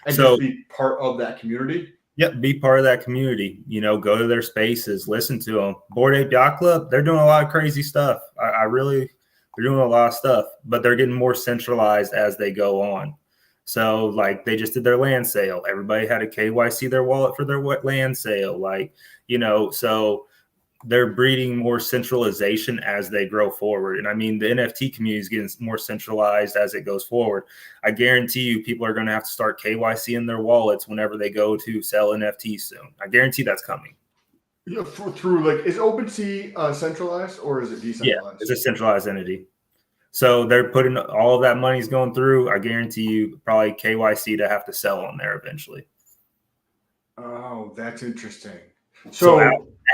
and so, just be part of that community. Yep, be part of that community. You know, go to their spaces, listen to them. Bored Ape Yacht Club, they're doing a lot of crazy stuff. They're doing a lot of stuff, but they're getting more centralized as they go on. So, like, they just did their land sale. Everybody had a KYC their wallet for their land sale. Like, you know, so they're breeding more centralization as they grow forward. And I mean, the NFT community is getting more centralized as it goes forward. I guarantee you people are going to have to start KYC in their wallets whenever they go to sell NFTs soon. I guarantee that's coming. Yeah, through like, is OpenSea centralized or is it decentralized? Yeah, it's a centralized entity. So they're putting all of that money's going through. I guarantee you probably KYC to have to sell on there eventually. Oh, that's interesting. So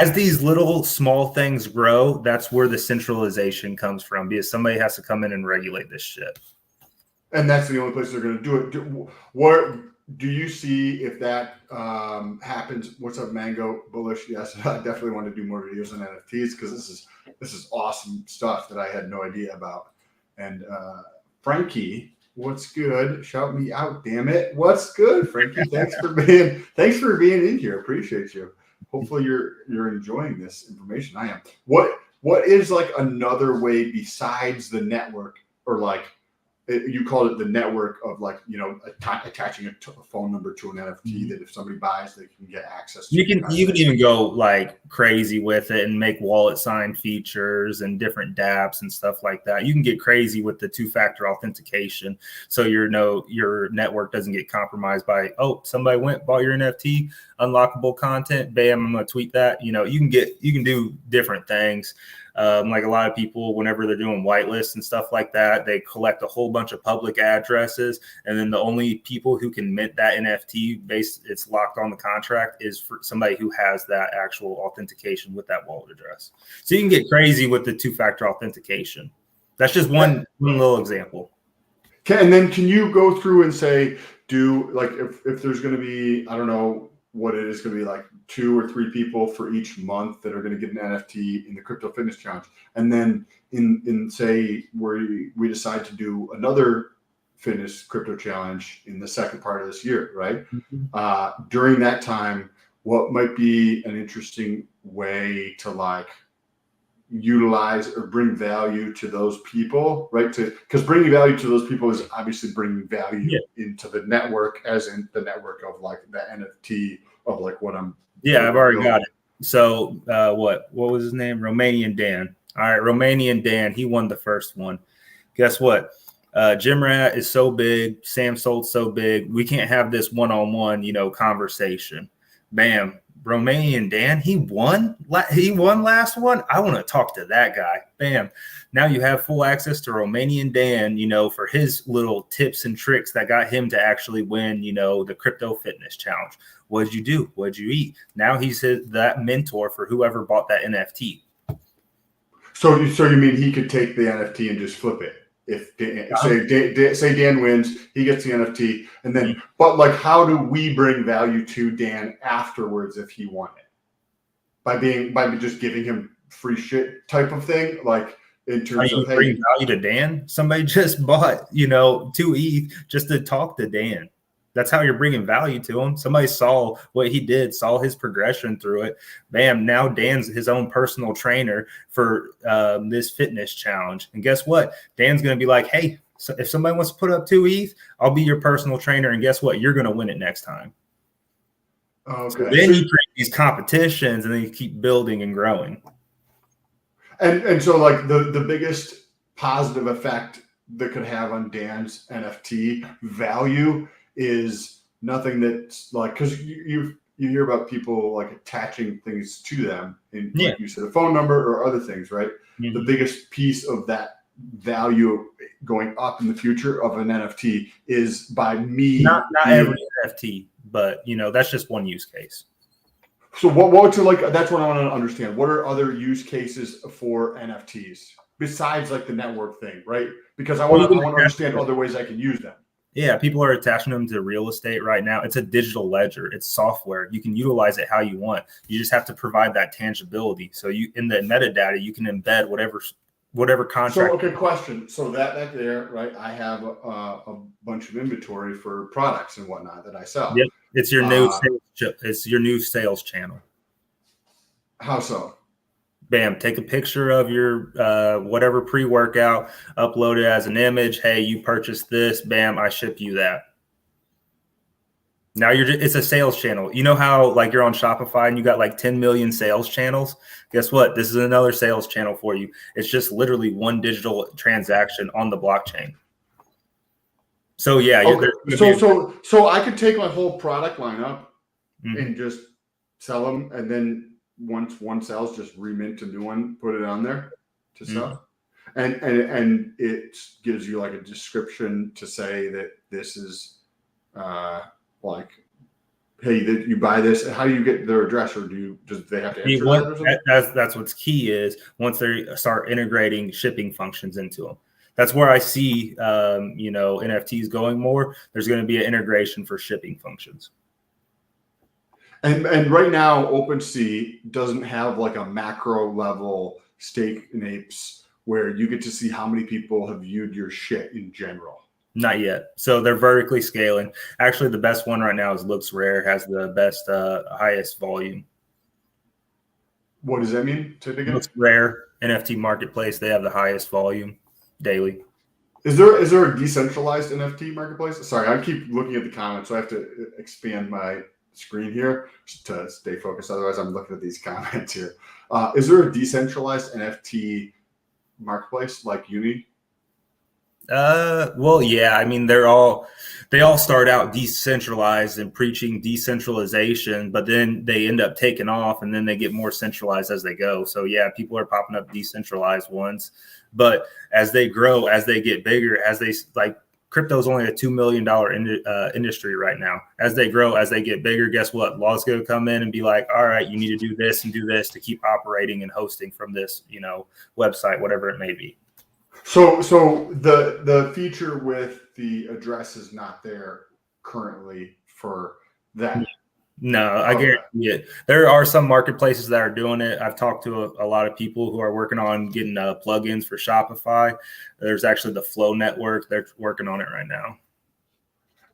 as these little small things grow, that's where the centralization comes from, because somebody has to come in and regulate this shit. And that's the only place they're going to do it. What do you see if that happens? What's up, Mango Bullish? Yes, I definitely want to do more videos on NFTs, because this is awesome stuff that I had no idea about. And Frankie, what's good? Shout me out, damn it! What's good, Frankie? Thanks for being in here. Appreciate you. Hopefully you're enjoying this information. I am. What is like another way besides the network, or like you called it the network of, like, you know, attaching a phone number to an NFT that if somebody buys, they can get access to. You can even go like crazy with it and make wallet sign features and different dApps and stuff like that. You can get crazy with the two-factor authentication, so your network doesn't get compromised by, oh, somebody bought your NFT, unlockable content, bam, I'm gonna tweet that. You know, you can do different things. Like a lot of people, whenever they're doing whitelists and stuff like that, they collect a whole bunch of public addresses, and then the only people who can mint that NFT it's locked on the contract is for somebody who has that actual authentication with that wallet address. So you can get crazy with the two-factor authentication. That's just one little example. And then can you go through and say, do like if there's going to be, I don't know what it is going to be, like 2 or 3 people for each month that are going to get an NFT in the Crypto Fitness Challenge, and then in say where we decide to do another fitness crypto challenge in the second part of this year, right? Mm-hmm. During that time, what might be an interesting way to like utilize or bring value to those people, right? Because bringing value to those people is obviously bringing value into the network, as in the network of like the NFT of like what I'm. Yeah, I've already got it. So what was his name? Romanian Dan. All right, Romanian Dan. He won the first one. Guess what? Jim Rat is so big. Sam Solt's so big. We can't have this one-on-one, conversation. Bam. Romanian Dan, he won last one. I want to talk to that guy. Bam. Now you have full access to Romanian Dan, for his little tips and tricks that got him to actually win, the Crypto Fitness Challenge. What'd you do? What'd you eat? Now he's that mentor for whoever bought that NFT. So you mean he could take the NFT and just flip it if say Dan wins, he gets the NFT, and then but like how do we bring value to Dan afterwards if he won it? By just giving him free shit type of thing, like in terms of bring value to Dan. Somebody just bought 2 ETH just to talk to Dan. That's how you're bringing value to him. Somebody saw what he did, saw his progression through it. Bam! Now Dan's his own personal trainer for this fitness challenge. And guess what? Dan's going to be like, hey, so if somebody wants to put up 2 ETH, I'll be your personal trainer. And guess what? You're going to win it next time. Okay. So then you create these competitions, and then you keep building and growing. And so like the biggest positive effect that could have on Dan's NFT value is nothing that's like, because you hear about people like attaching things to them, and like you said, a phone number or other things, right? The biggest piece of that value going up in the future of an NFT is by me. Not every NFT, but that's just one use case. So what's like? That's what I want to understand. What are other use cases for NFTs besides like the network thing, right? Because I want to understand other ways I can use them. Yeah, people are attaching them to real estate right now. It's a digital ledger. It's software. You can utilize it how you want. You just have to provide that tangibility. So you in the metadata, you can embed whatever contract. So okay, question. So that there, right? I have a bunch of inventory for products and whatnot that I sell. Yep, it's your new sales channel. How so? Bam, take a picture of your whatever pre-workout, upload it as an image. Hey, you purchased this. Bam, I ship you that. Now it's a sales channel. You know how like you're on Shopify and you got like 10 million sales channels? Guess what? This is another sales channel for you. It's just literally one digital transaction on the blockchain. So yeah. Okay. So I could take my whole product lineup and just sell them, and then once one sells, just remint a new one, put it on there to sell. And it gives you like a description to say that this is like, hey, that you buy this. How do you get their address, or do they have to enter that or something? That's what's key is once they start integrating shipping functions into them. That's where I see NFTs going more. There's going to be an integration for shipping functions. And right now, OpenSea doesn't have like a macro level stake in apes where you get to see how many people have viewed your shit in general. Not yet. So they're vertically scaling. Actually, the best one right now is Looks Rare, has the best, highest volume. What does that mean? Looks Rare NFT marketplace. They have the highest volume daily. Is there a decentralized NFT marketplace? Sorry, I keep looking at the comments, so I have to expand my screen here to stay focused. Otherwise, I'm looking at these comments here. Is there a decentralized NFT marketplace like Uni? Well, yeah. I mean, they all start out decentralized and preaching decentralization, but then they end up taking off, and then they get more centralized as they go. So yeah, people are popping up decentralized ones, but as they grow, as they get bigger, as they like. Crypto's only a $2 million industry right now. As they grow, as they get bigger, guess what? Law's going to come in and be like, all right, you need to do this and do this to keep operating and hosting from this, website, whatever it may be. So the feature with the address is not there currently for that. No, I guarantee it. There are some marketplaces that are doing it. I've talked to a lot of people who are working on getting plugins for Shopify. There's actually the Flow Network. They're working on it right now.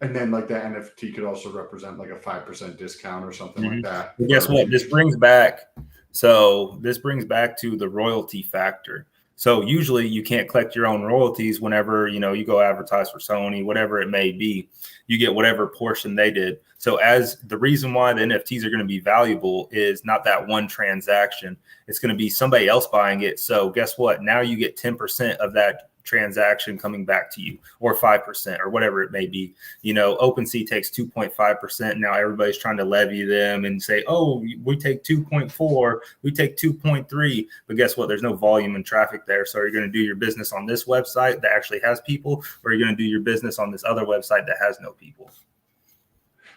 And then like the NFT could also represent like a 5% discount or something like that. But guess what? This brings back to the royalty factor. So usually you can't collect your own royalties whenever, you go advertise for Sony, whatever it may be. You get whatever portion they did. So as the reason why the NFTs are going to be valuable is not that one transaction. It's going to be somebody else buying it. So guess what? Now you get 10% of that transaction coming back to you, or 5%, or whatever it may be. OpenSea takes 2.5%. Now everybody's trying to levy them and say, oh, we take 2.4, we take 2.3. But guess what? There's no volume and traffic there. So are you going to do your business on this website that actually has people, or are you going to do your business on this other website that has no people?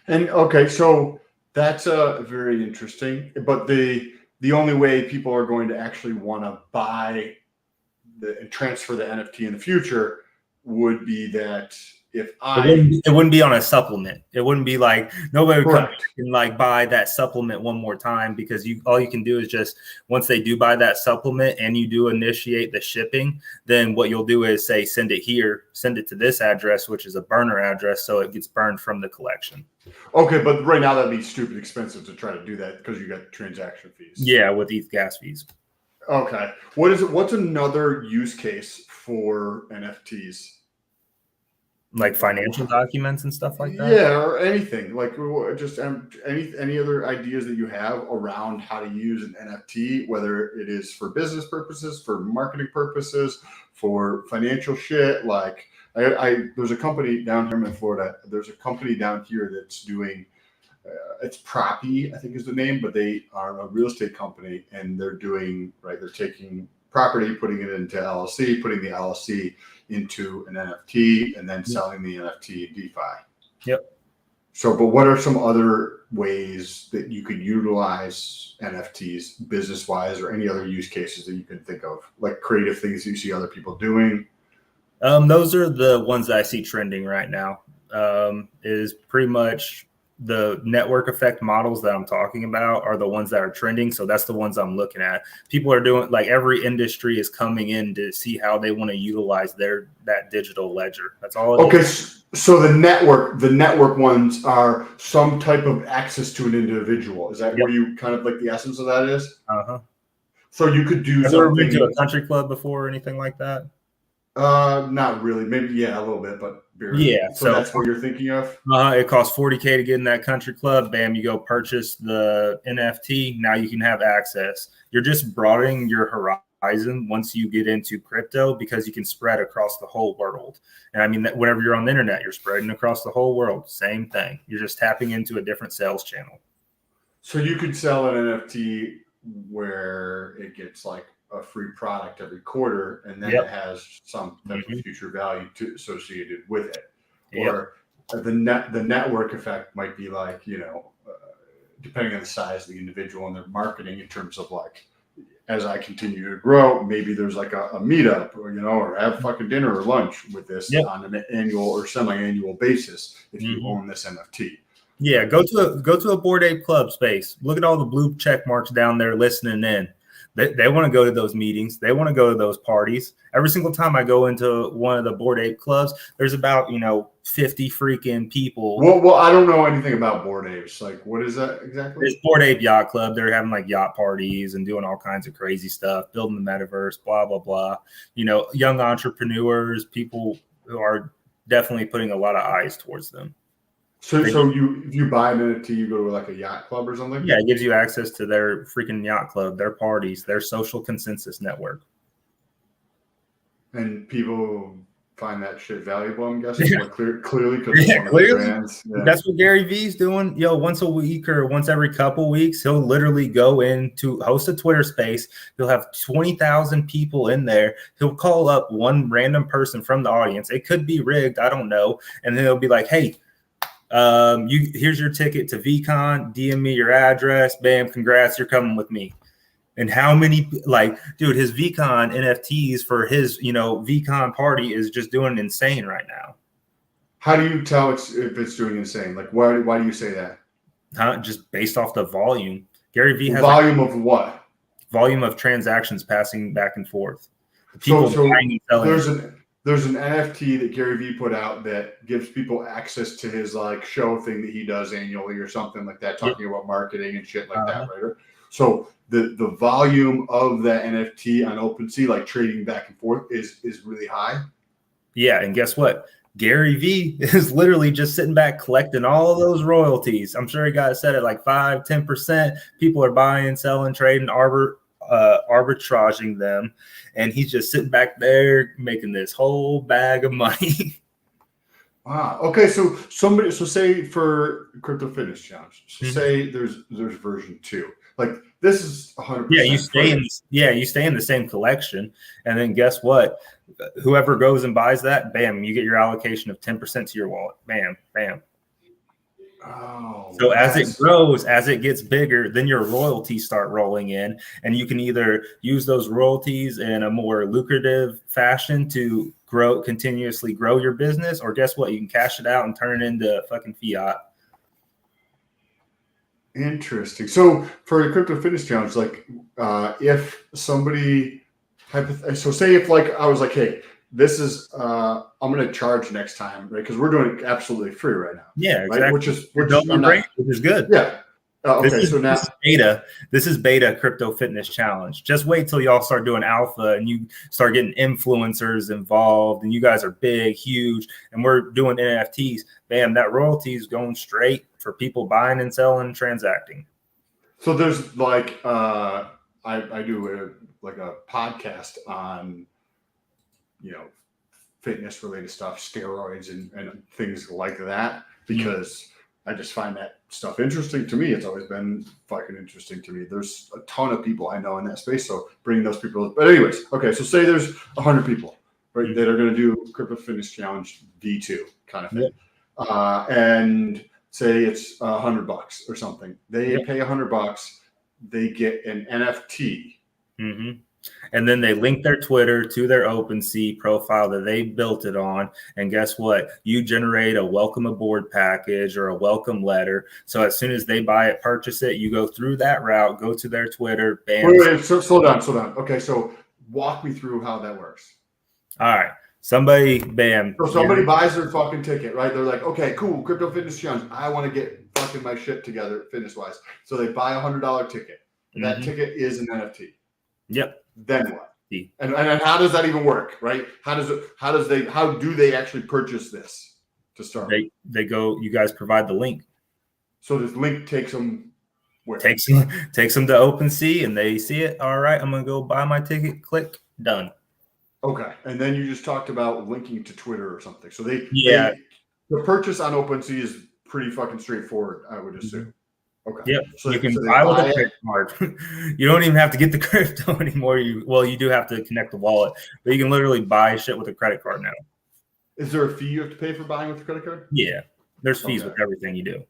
And okay, so that's very interesting. But the only way people are going to actually want to buy and transfer the NFT in the future would be that if it wouldn't be on a supplement. It wouldn't be like nobody would come correct. and like buy that supplement one more time, because all you can do is just, once they do buy that supplement and you do initiate the shipping, then what you'll do is say, send it here, send it to this address, which is a burner address, so it gets burned from the collection. Okay, but right now that'd be stupid expensive to try to do that because you got transaction fees. Yeah, with ETH gas fees. Okay. What's another use case for NFTs? Like financial documents and stuff like that? Yeah, or anything. Like just any other ideas that you have around how to use an NFT, whether it is for business purposes, for marketing purposes, for financial shit. Like there's a company down here in Florida. There's a company down here that's doing it's Proppy, I think is the name, but they are a real estate company, and they're taking property, putting it into LLC, putting the LLC into an NFT, and then selling the NFT in DeFi. Yep. So, but what are some other ways that you could utilize NFTs business-wise, or any other use cases that you can think of, like creative things you see other people doing? Those are the ones that I see trending right now. Is pretty much the network effect models that I'm talking about are the ones that are trending. So that's the ones I'm looking at. People are doing, like, every industry is coming in to see how they want to utilize that digital ledger. That's all. Okay. So the network ones are some type of access to an individual. Is that where you kind of like the essence of that is? Uh-huh. So you could do Have something. you ever been to a country club before or anything like that? Not really. Maybe, a little bit, but barely. Yeah. So that's what you're thinking of? It costs $40K to get in that country club. Bam, you go purchase the NFT. Now you can have access. You're just broadening your horizon once you get into crypto, because you can spread across the whole world. And I mean, whenever you're on the internet, you're spreading across the whole world. Same thing. You're just tapping into a different sales channel. So you could sell an NFT where it gets like a free product every quarter, and then it has some type of future value associated with it. Or the network effect might be like, depending on the size of the individual and their marketing, in terms of like, as I continue to grow, maybe there's like a meetup, or have fucking dinner or lunch with this on an annual or semi-annual basis if you own this NFT. Yeah, go to a Bored Ape Club space. Look at all the blue check marks down there listening in. They want to go to those meetings. They want to go to those parties. Every single time I go into one of the Bored Ape clubs, there's about 50 freaking people. Well, I don't know anything about Bored Apes. Like, what is that exactly? It's Bored Ape Yacht Club. They're having like yacht parties and doing all kinds of crazy stuff, building the metaverse, blah blah blah. Young entrepreneurs, people who are definitely putting a lot of eyes towards them. So if you buy an NFT, you go to like a yacht club or something? Yeah, it gives you access to their freaking yacht club, their parties, their social consensus network. And people find that shit valuable, I'm guessing. Clearly, because brands. Yeah. That's what Gary Vee's doing. Once a week or once every couple weeks, he'll literally go in to host a Twitter space. He'll have 20,000 people in there. He'll call up one random person from the audience. It could be rigged, I don't know. And then he'll be like, hey, here's your ticket to VCon, DM me your address, bam, congrats, you're coming with me. And how many, dude, his VCon NFTs for his, VCon party is just doing insane right now. How do you tell if it's doing insane? Like, why do you say that? Just based off the volume. Gary Vee has volume of what? Volume of transactions passing back and forth. People buying and selling. There's an NFT that Gary Vee put out that gives people access to his show thing that he does annually or something like that, talking about marketing and shit like that, right? So the volume of that NFT on OpenSea, trading back and forth, is really high. Yeah, and guess what? Gary Vee is literally just sitting back collecting all of those royalties. I'm sure he got it set at 5-10%. People are buying, selling, trading, arbitraging them, and he's just sitting back there making this whole bag of money. Wow. Okay. So say for Crypto Fitness Challenge, say there's version 2. This is 100%. Yeah, you stay in the same collection, and then guess what? Whoever goes and buys that, bam, you get your allocation of 10% to your wallet. Bam, bam. Oh, So as it grows, as it gets bigger, then your royalties start rolling in, and you can either use those royalties in a more lucrative fashion to continuously grow your business, or guess what? You can cash it out and turn it into fucking fiat. Interesting. So for a crypto fitness challenge, like if somebody, so say if like I was like, hey, this is I'm going to charge next time, right? Because we're doing it absolutely free right now. Yeah, exactly. Right? Which is good. Yeah. Okay. So now this is beta crypto fitness challenge. Just wait till y'all start doing alpha and you start getting influencers involved and you guys are big, huge, and we're doing NFTs. Bam, that royalty is going straight for people buying and selling and transacting. So there's like I do a podcast on fitness related stuff, steroids and things like that, because I just find that stuff interesting to me. It's always been fucking interesting to me. There's a ton of people I know in that space, so bringing those people. But anyways, okay, so say there's 100 people, right, that are going to do Crypto Fitness Challenge V2 kind of thing, and say it's $100 or something. They pay $100, they get an NFT. Mm-hmm. And then they link their Twitter to their OpenSea profile that they built it on. And guess what? You generate a welcome aboard package or a welcome letter. So as soon as they buy it, purchase it, you go through that route, go to their Twitter. Bam. Wait, so slow down. Okay, so walk me through how that works. All right. Somebody, bam. So somebody buys their fucking ticket, right? They're like, okay, cool, Crypto Fitness Challenge. I want to get fucking my shit together fitness-wise. So they buy $100 ticket. That ticket is an NFT. Yep. Then what? And how does that even work, right? How do they actually purchase this to start? They go, you guys provide the link. So this link takes them where? Takes them to OpenSea and they see it. All right, I'm gonna go buy my ticket, click, done. Okay. And then you just talked about linking to Twitter or something. So the purchase on OpenSea is pretty fucking straightforward, I would assume. Okay. Yep. So you can buy with a credit card. You don't even have to get the crypto anymore. You do have to connect the wallet, but you can literally buy shit with a credit card now. Is there a fee you have to pay for buying with a credit card? Yeah. There's fees with everything you do.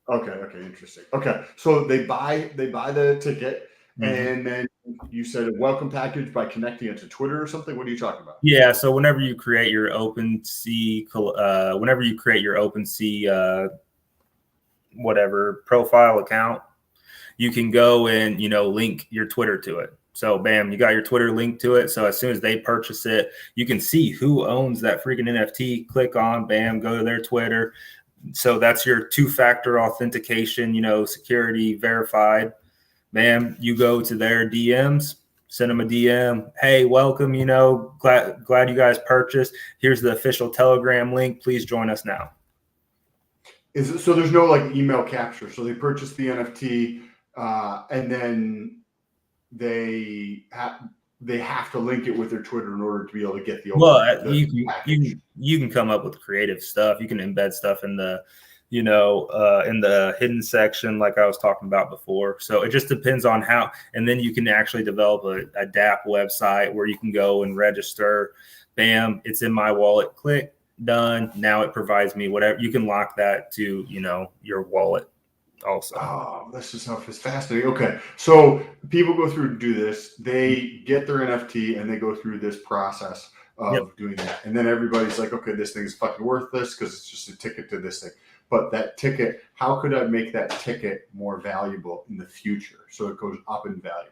Okay, interesting. Okay. So they buy the ticket and then you said a welcome package by connecting it to Twitter or something. What are you talking about? Yeah. So whenever you create your OpenSea, whatever profile account, you can go and link your Twitter to it. So bam, you got your Twitter link to it. So as soon as they purchase it, you can see who owns that freaking NFT. Click on, bam, go to their Twitter. So that's your two-factor authentication, security verified. Bam, you go to their DMs, send them a DM. Hey, welcome, glad you guys purchased. Here's the official Telegram link. Please join us now. So there's no like email capture. So they purchase the NFT and then they have to link it with their Twitter in order to be able to get the. You can come up with creative stuff. You can embed stuff in the in the hidden section like I was talking about before. So it just depends on how, and then you can actually develop a DApp website where you can go and register. Bam, it's in my wallet. Click. Done. Now it provides me whatever. You can lock that to your wallet also. Oh, this is fascinating. Okay, so people go through to do this. They get their NFT and they go through this process of doing that, and then everybody's like, okay, this thing's fucking worthless because it's just a ticket to this thing. But that ticket, how could I make that ticket more valuable in the future so it goes up in value?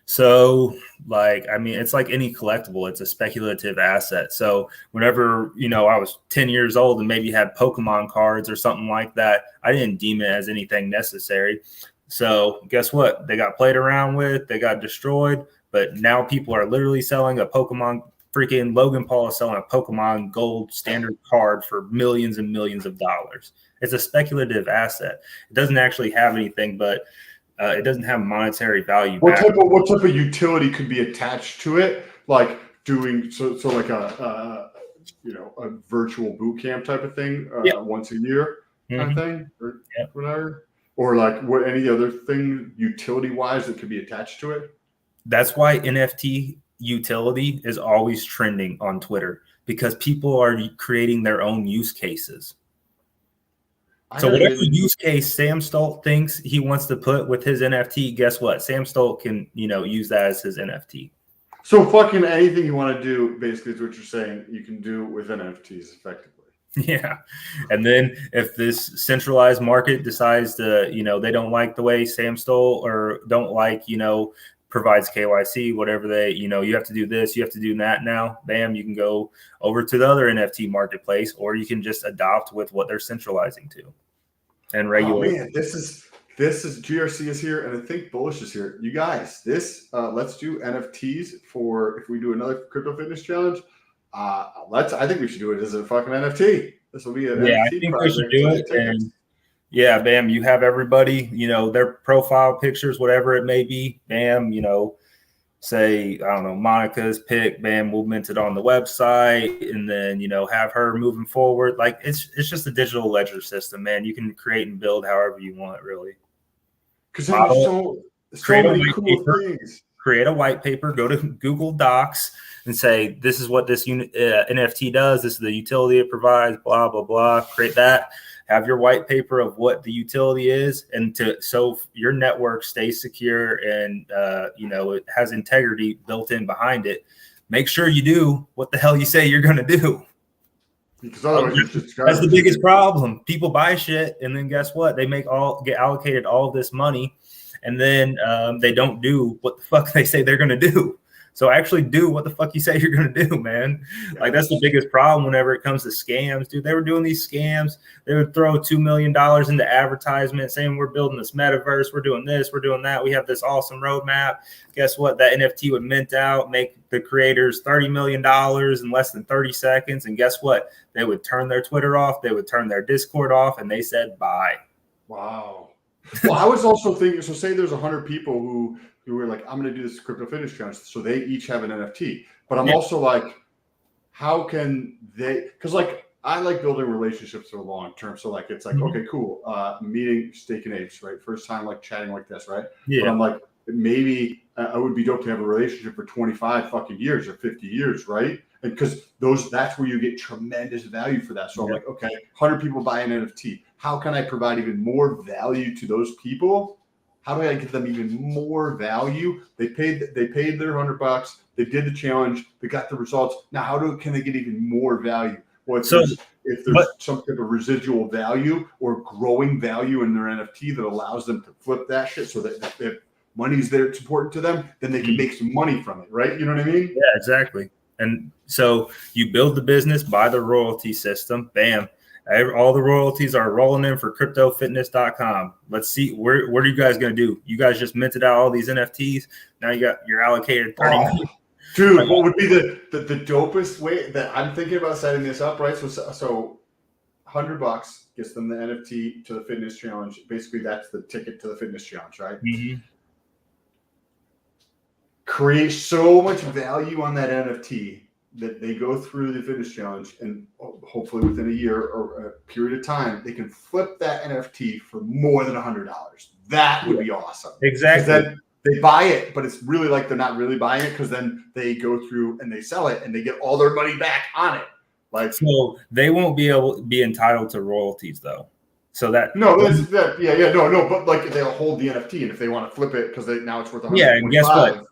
So, it's like any collectible. It's a speculative asset. So whenever, I was 10 years old and maybe had Pokemon cards or something like that, I didn't deem it as anything necessary. So guess what? They got played around with, they got destroyed, but now people are literally selling a Pokemon. Freaking Logan Paul is selling a Pokemon Gold standard card for millions and millions of dollars. It's a speculative asset. It doesn't actually have anything, but it doesn't have monetary value. What type of utility could be attached to it? Like doing like a virtual boot camp type of thing once a year kind of thing, or whatever, or like what any other thing utility wise that could be attached to it. That's why NFT utility is always trending on Twitter because people are creating their own use cases. So whatever use case Sam Stolt thinks he wants to put with his NFT, guess what? Sam Stolt can, use that as his NFT. So fucking anything you want to do, basically, is what you're saying, you can do with NFTs effectively. Yeah. And then if this centralized market decides to, they don't like the way Sam Stolt or don't like, provides KYC, whatever they, you have to do this, you have to do that now, bam, you can go over to the other NFT marketplace, or you can just adopt with what they're centralizing to and regulate. Oh man, this is GRC is here, and I think Bullish is here. You guys, let's do NFTs for if we do another crypto fitness challenge. I think we should do it as a fucking NFT. This will be an NFT I think we should do it. And yeah, bam, you have everybody, their profile pictures, whatever it may be, bam, say, I don't know, Monica's pick, bam, we'll mint it on the website, and then, have her moving forward. Like it's just a digital ledger system, man. You can create and build however you want, really. Because there's so many cool things. Create a white paper, go to Google Docs and say, this is what this NFT does. This is the utility it provides, blah, blah, blah. Create that. Have your white paper of what the utility is, and so your network stays secure and it has integrity built in behind it. Make sure you do what the hell you say you're going to do. Because otherwise, that's the biggest problem. People buy shit, and then guess what? They get allocated all of this money, and then they don't do what the fuck they say they're going to do. So actually do what the fuck you say you're going to do, man. Like that's the biggest problem whenever it comes to scams, dude. They were doing these scams. They would throw $2 million into advertisement saying we're building this metaverse. We're doing this. We're doing that. We have this awesome roadmap. Guess what? That NFT would mint out, make the creators $30 million in less than 30 seconds. And guess what? They would turn their Twitter off. They would turn their Discord off, and they said bye. Wow. Well, I was also thinking, so say there's 100 people who were like, I'm going to do this crypto fitness challenge. So they each have an NFT. But I'm also like, how can they? Because like I like building relationships for the long term. So like it's like, okay, cool. Meeting Steak and Apes, right? First time like chatting like this, right? Yeah. But I'm like, maybe I would be dope to have a relationship for 25 fucking years or 50 years, right? And because that's where you get tremendous value for that. So I'm like, okay, 100 people buy an NFT. How can I provide even more value to those people? How do I give them even more value? They paid their $100. They did the challenge. They got the results. Now, can they get even more value? Well, if there's some type of residual value or growing value in their NFT that allows them to flip that shit so that if money's there, it's important to them, then they can make some money from it, right? You know what I mean? Yeah, exactly. And so you build the business by the royalty system. Bam. All the royalties are rolling in for cryptofitness.com. Let's see, what are you guys going to do? You guys just minted out all these NFTs. Now you're allocated 30 million. Dude, what would be the dopest way that I'm thinking about setting this up, right? So $100 gets them the NFT to the fitness challenge. Basically, that's the ticket to the fitness challenge, right? Mm-hmm. Create so much value on that NFT that they go through the fitness challenge, and hopefully within a year or a period of time, they can flip that NFT for more than $100. That would be awesome. Exactly. Then they buy it, but it's really like they're not really buying it because then they go through and they sell it and they get all their money back on it. Like, so they won't be able to be entitled to royalties though. So that no, but like they'll hold the NFT, and if they want to flip it because now it's worth $125. Yeah, and guess what?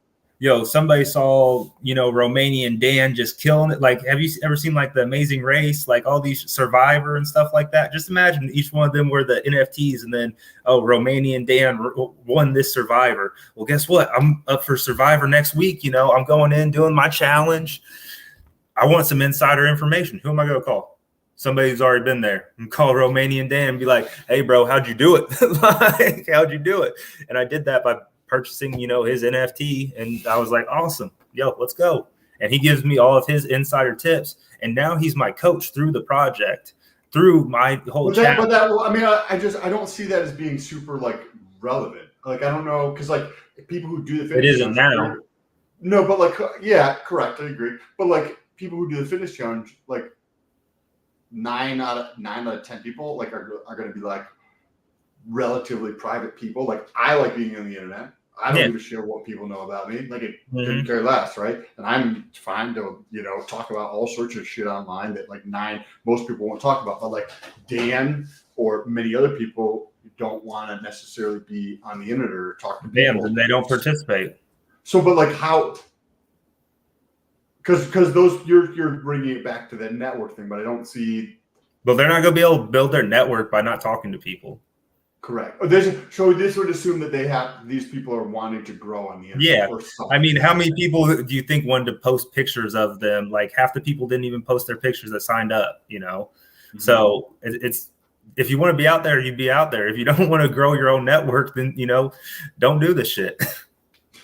Somebody saw, Romanian Dan just killing it. Like, have you ever seen like The Amazing Race, like all these Survivor and stuff like that? Just imagine each one of them were the NFTs, and then, Romanian Dan won this Survivor. Well, guess what? I'm up for Survivor next week. I'm going in doing my challenge. I want some insider information. Who am I going to call? Somebody who's already been there, and call Romanian Dan and be like, hey, bro, how'd you do it? Like, how'd you do it? And I did that by purchasing, his NFT, and I was like, awesome, let's go. And he gives me all of his insider tips, and now he's my coach through the project, through my whole chat. I don't see that as being super like relevant. Like, I don't know, because like people who do the fitness, it isn't now. No, but like, yeah, correct, I agree. But like people who do the fitness challenge, like 9 out of 10 people like are going to be like relatively private people. Like, I like being on the internet. I don't give a shit what people know about me. Like, it couldn't care less, right? And I'm fine to, talk about all sorts of shit online that like most people won't talk about. But like Dan or many other people don't want to necessarily be on the internet or talk to Damn, people. then they don't participate. So, but like how? Because those you're bringing it back to that network thing, but I don't see. But they're not going to be able to build their network by not talking to people. Correct. So this would assume that these people are wanting to grow on the internet. Yeah. Or something. I mean, how many people do you think wanted to post pictures of them? Like half the people didn't even post their pictures that signed up, you know? Mm-hmm. So it's, if you want to be out there, you be out there. If you don't want to grow your own network, then, you know, don't do the shit.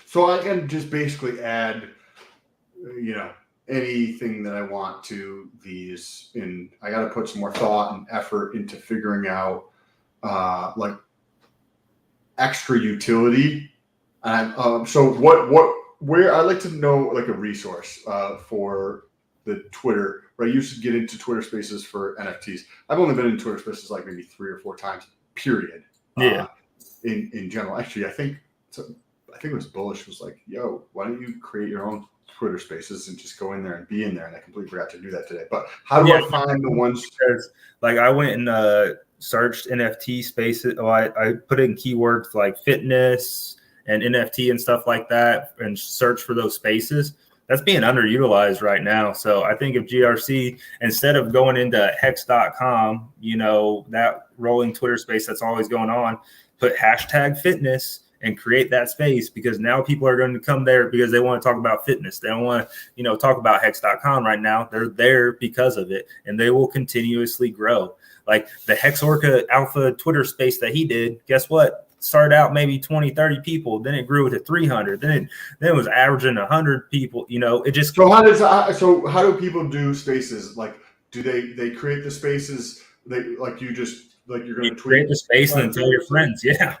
So I can just basically add, you know, anything that I want to these, and I got to put some more thought and effort into figuring out like extra utility. And so where I like to know like a resource for the Twitter, right? I used to get into Twitter Spaces for NFTs. I've only been in Twitter Spaces like maybe 3 or 4 times, period. Yeah. In general, actually, I think it was Bullish was like, "Yo, why don't you create your own Twitter Spaces and just go in there and be in there?" And I completely forgot to do that today. But how do I find the ones? Because, like, I went and searched NFT spaces. Oh, I put in keywords like fitness and NFT and stuff like that, and search for those spaces. That's being underutilized right now. So I think if GRC, instead of going into hex.com, you know, that rolling Twitter space that's always going on, put #fitness and create that space, because now people are going to come there because they want to talk about fitness. They don't want to, you know, talk about hex.com right now. They're there because of it, and they will continuously grow. Like the Hex Orca Alpha Twitter space that he did, guess what? Started out maybe 20, 30 people. Then it grew to 300. Then it was averaging 100 people. You know, it just. So how do people do spaces? Like, do they create the spaces? You're going to tweet, create the space and then tell your friends. Yeah.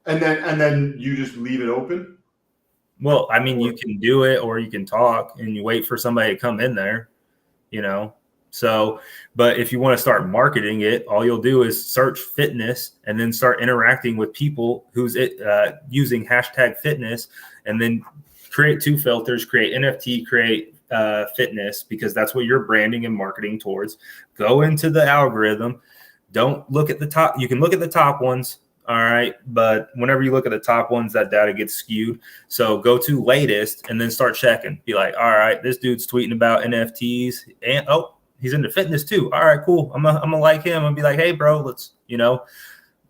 And then you just leave it open? Well, I mean, you can do it, or you can talk and you wait for somebody to come in there, you know. So, but if you want to start marketing it, all you'll do is search fitness and then start interacting with people who's using #fitness, and then create 2 filters, create NFT, create fitness, because that's what you're branding and marketing towards. Go into the algorithm. Don't look at the top. You can look at the top ones. All right. But whenever you look at the top ones, that data gets skewed. So go to latest and then start checking. Be like, all right, this dude's tweeting about NFTs, and he's into fitness too. All right, cool. I'm gonna like him and be like, hey, bro, let's, you know,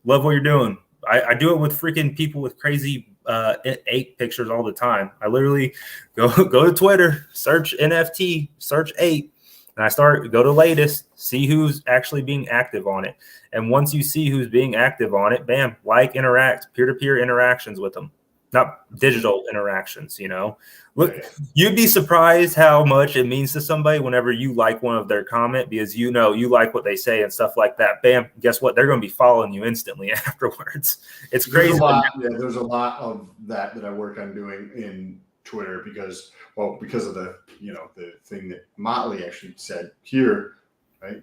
love what you're doing. I do it with freaking people with crazy 8 pictures all the time. I literally go to Twitter, search NFT, search 8. And I go to latest, see who's actually being active on it. And once you see who's being active on it, bam, like, interact, peer-to-peer interactions with them, not digital interactions, you know. Look, you'd be surprised how much it means to somebody whenever you like one of their comment, because you know you like what they say and stuff like that. Bam, guess what? They're going to be following you instantly afterwards. It's crazy. There's a lot of that I work on doing in Twitter because of the, you know, the thing that Motley actually said here, right,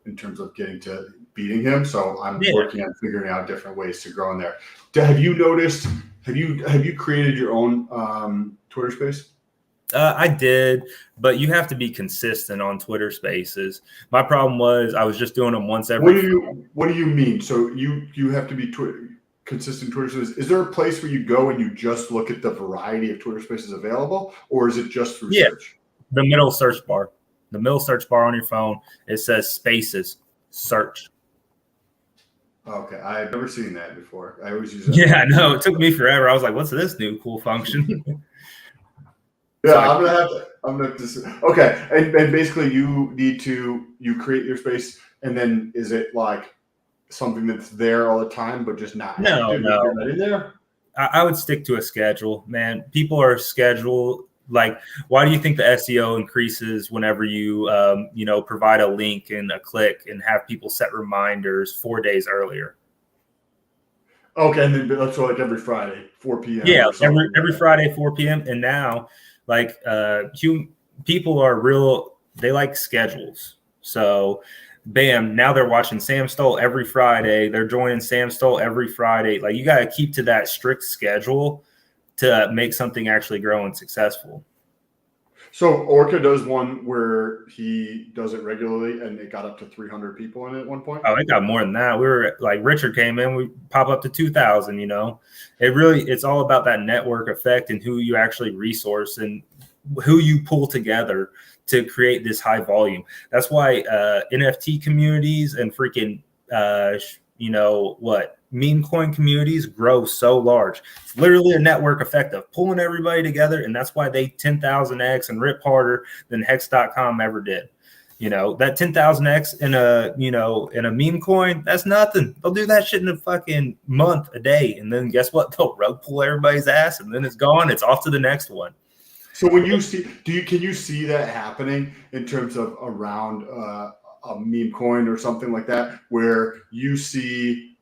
in terms of getting to beating him. So I'm working on figuring out different ways to grow in there. Have you noticed? Have you created your own Twitter space? I did, but you have to be consistent on Twitter Spaces. My problem was I was just doing them once every. What do you mean? So you have to be consistent Twitter Spaces. Is there a place where you go and you just look at the variety of Twitter Spaces available, or is it just through search? The middle search bar. The middle search bar on your phone, it says Spaces, search. Okay, I've never seen that before. I always use it. Yeah, I know. It took me forever. I was like, what's this new cool function? Yeah, so I'm gonna have to. Okay, and basically you create your space, and then is it like something that's there all the time, but just not active? No. You're not in there? I would stick to a schedule, man. People are scheduled. Like, why do you think the SEO increases whenever you, provide a link and a click and have people set reminders 4 days earlier? Okay, and then so like every Friday, 4 p.m. Yeah, every Friday, 4 p.m. And now, like, people are real. They like schedules. So, bam, now they're watching Sam Stoll every Friday. They're joining Sam Stoll every Friday. Like, you got to keep to that strict schedule to make something actually grow and successful. So Orca does one where he does it regularly, and it got up to 300 people in it at one point. Oh, it got more than that. We were like, Richard came in, we pop up to 2,000. It's all about that network effect and who you actually resource and who you pull together to create this high volume. That's why NFT communities and freaking meme coin communities grow so large. It's literally a network effect of pulling everybody together, and that's why they 10,000x and rip harder than hex.com ever did. That 10,000x in a meme coin, that's nothing. They'll do that shit in a fucking month, a day, and then guess what? They'll rug pull everybody's ass, and then it's gone. It's off to the next one. So when you see, can you see that happening in terms of around a meme coin or something like that, where you see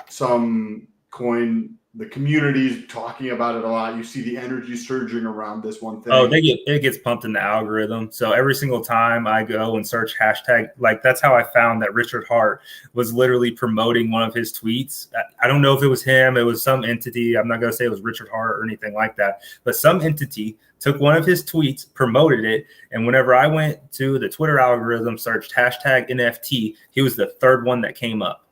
some coin, the community's talking about it a lot. You see the energy surging around this one thing. Oh, it gets pumped in the algorithm. So every single time I go and search hashtag, like that's how I found that Richard Hart was literally promoting one of his tweets. I don't know if it was him, it was some entity. I'm not going to say it was Richard Hart or anything like that, but some entity took one of his tweets, promoted it. And whenever I went to the Twitter algorithm, searched hashtag NFT, he was the third one that came up.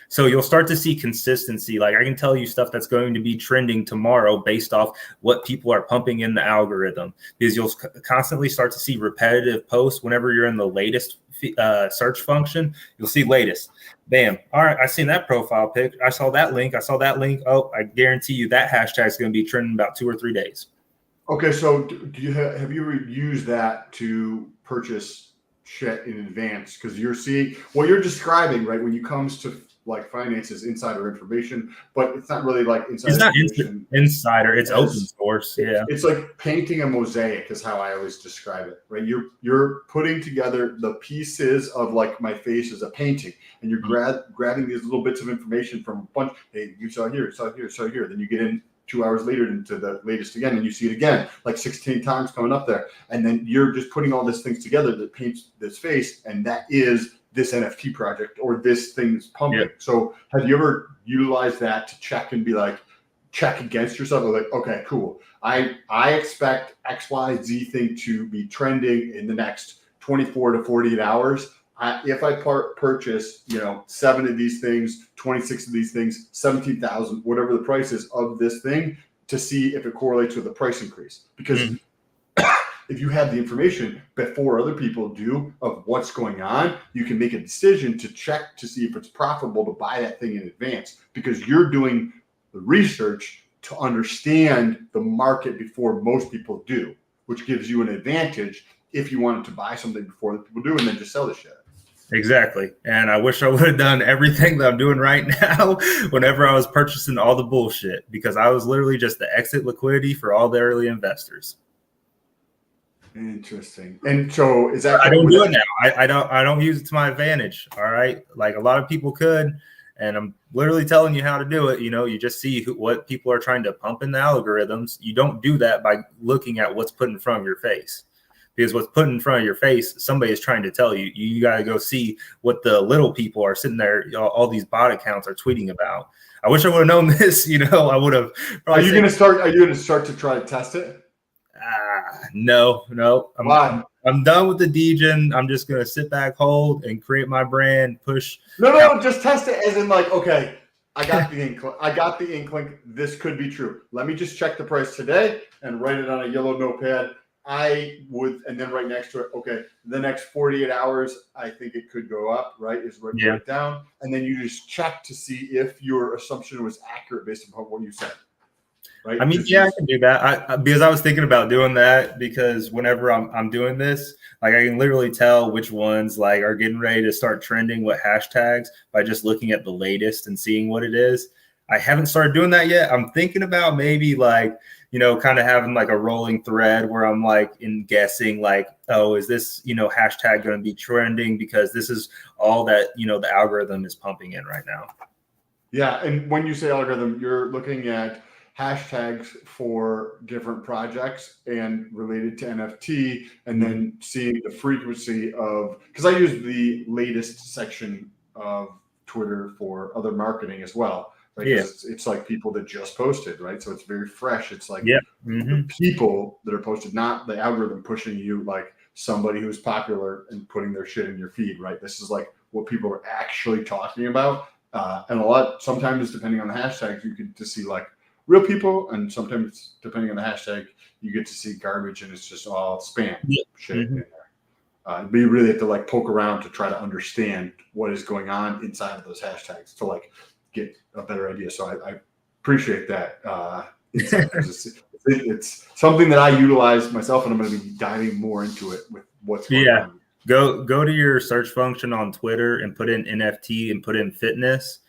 So you'll start to see consistency. Like I can tell you stuff that's going to be trending tomorrow based off what people are pumping in the algorithm, because you'll constantly start to see repetitive posts. Whenever you're in the latest search function, you'll see latest. Bam. All right. I seen that profile pic. I saw that link. Oh, I guarantee you that hashtag is going to be trending about 2 or 3 days. Okay. So do you have you ever used that to purchase shit in advance? Because you're seeing what you're describing, right? When it comes to like finances, insider information, but it's not really like insider. It's not insider. It's open source. Yeah, it's like painting a mosaic is how I always describe it. Right, you're putting together the pieces of like my face as a painting, and you're grabbing these little bits of information from a bunch. Hey, you saw here, saw here, saw here. Then you get in 2 hours later into the latest again, and you see it again like 16 times coming up there, and then you're just putting all these things together that paints this face, and that is this NFT project or this thing's pumping. Yeah. So have you ever utilized that to check and be like, check against yourself? Or like, okay, cool. I expect XYZ thing to be trending in the next 24 to 48 hours. If I purchase, 7 of these things, 26 of these things, 17,000, whatever the price is of this thing, to see if it correlates with the price increase. Because if you have the information before other people do of what's going on, you can make a decision to check to see if it's profitable to buy that thing in advance, because you're doing the research to understand the market before most people do, which gives you an advantage if you wanted to buy something before the people do and then just sell the shit. Exactly. And I wish I would have done everything that I'm doing right now whenever I was purchasing all the bullshit, because I was literally just the exit liquidity for all the early investors. Interesting. And so is that? I don't do it now. I don't use it to my advantage. All right. Like a lot of people could, and I'm literally telling you how to do it. You just see what people are trying to pump in the algorithms. You don't do that by looking at what's put in front of your face, because what's put in front of your face, somebody is trying to tell you. You got to go see what the little people are sitting there. All these bot accounts are tweeting about. I wish I would have known this. I would have. Are you going to start to try to test it? No. Why? I'm done with the degen. I'm just gonna sit back, hold, and create my brand. Push. No. Just test it as in like, okay, I got the inkling. This could be true. Let me just check the price today and write it on a yellow notepad. And then right next to it, okay, the next 48 hours, I think it could go up. Right, is written it down, and then you just check to see if your assumption was accurate based upon what you said. Right? I mean, I can do that. Because I was thinking about doing that, because whenever I'm doing this, like I can literally tell which ones like are getting ready to start trending, what hashtags, by just looking at the latest and seeing what it is. I haven't started doing that yet. I'm thinking about maybe like, kind of having like a rolling thread where I'm like guessing like, oh, is this, hashtag going to be trending, because this is all that, the algorithm is pumping in right now. Yeah. And when you say algorithm, you're looking at hashtags for different projects and related to NFT, and then seeing the frequency of, because I use the latest section of Twitter for other marketing as well, right? Yeah. It's like people that just posted, right? So it's very fresh. It's like Yeah. the people that are posted, not the algorithm pushing you like somebody who's popular and putting their shit in your feed, right? This is like what people are actually talking about. And sometimes depending on the hashtags, you get to see like real people, and sometimes depending on the hashtag, you get to see garbage and it's just all spam shit in there. But you really have to like poke around to try to understand what is going on inside of those hashtags to like get a better idea. So I appreciate that insight, because it's something that I utilize myself, and I'm going to be diving more into it with what's going on. Go to your search function on Twitter and put in NFT and put in fitness,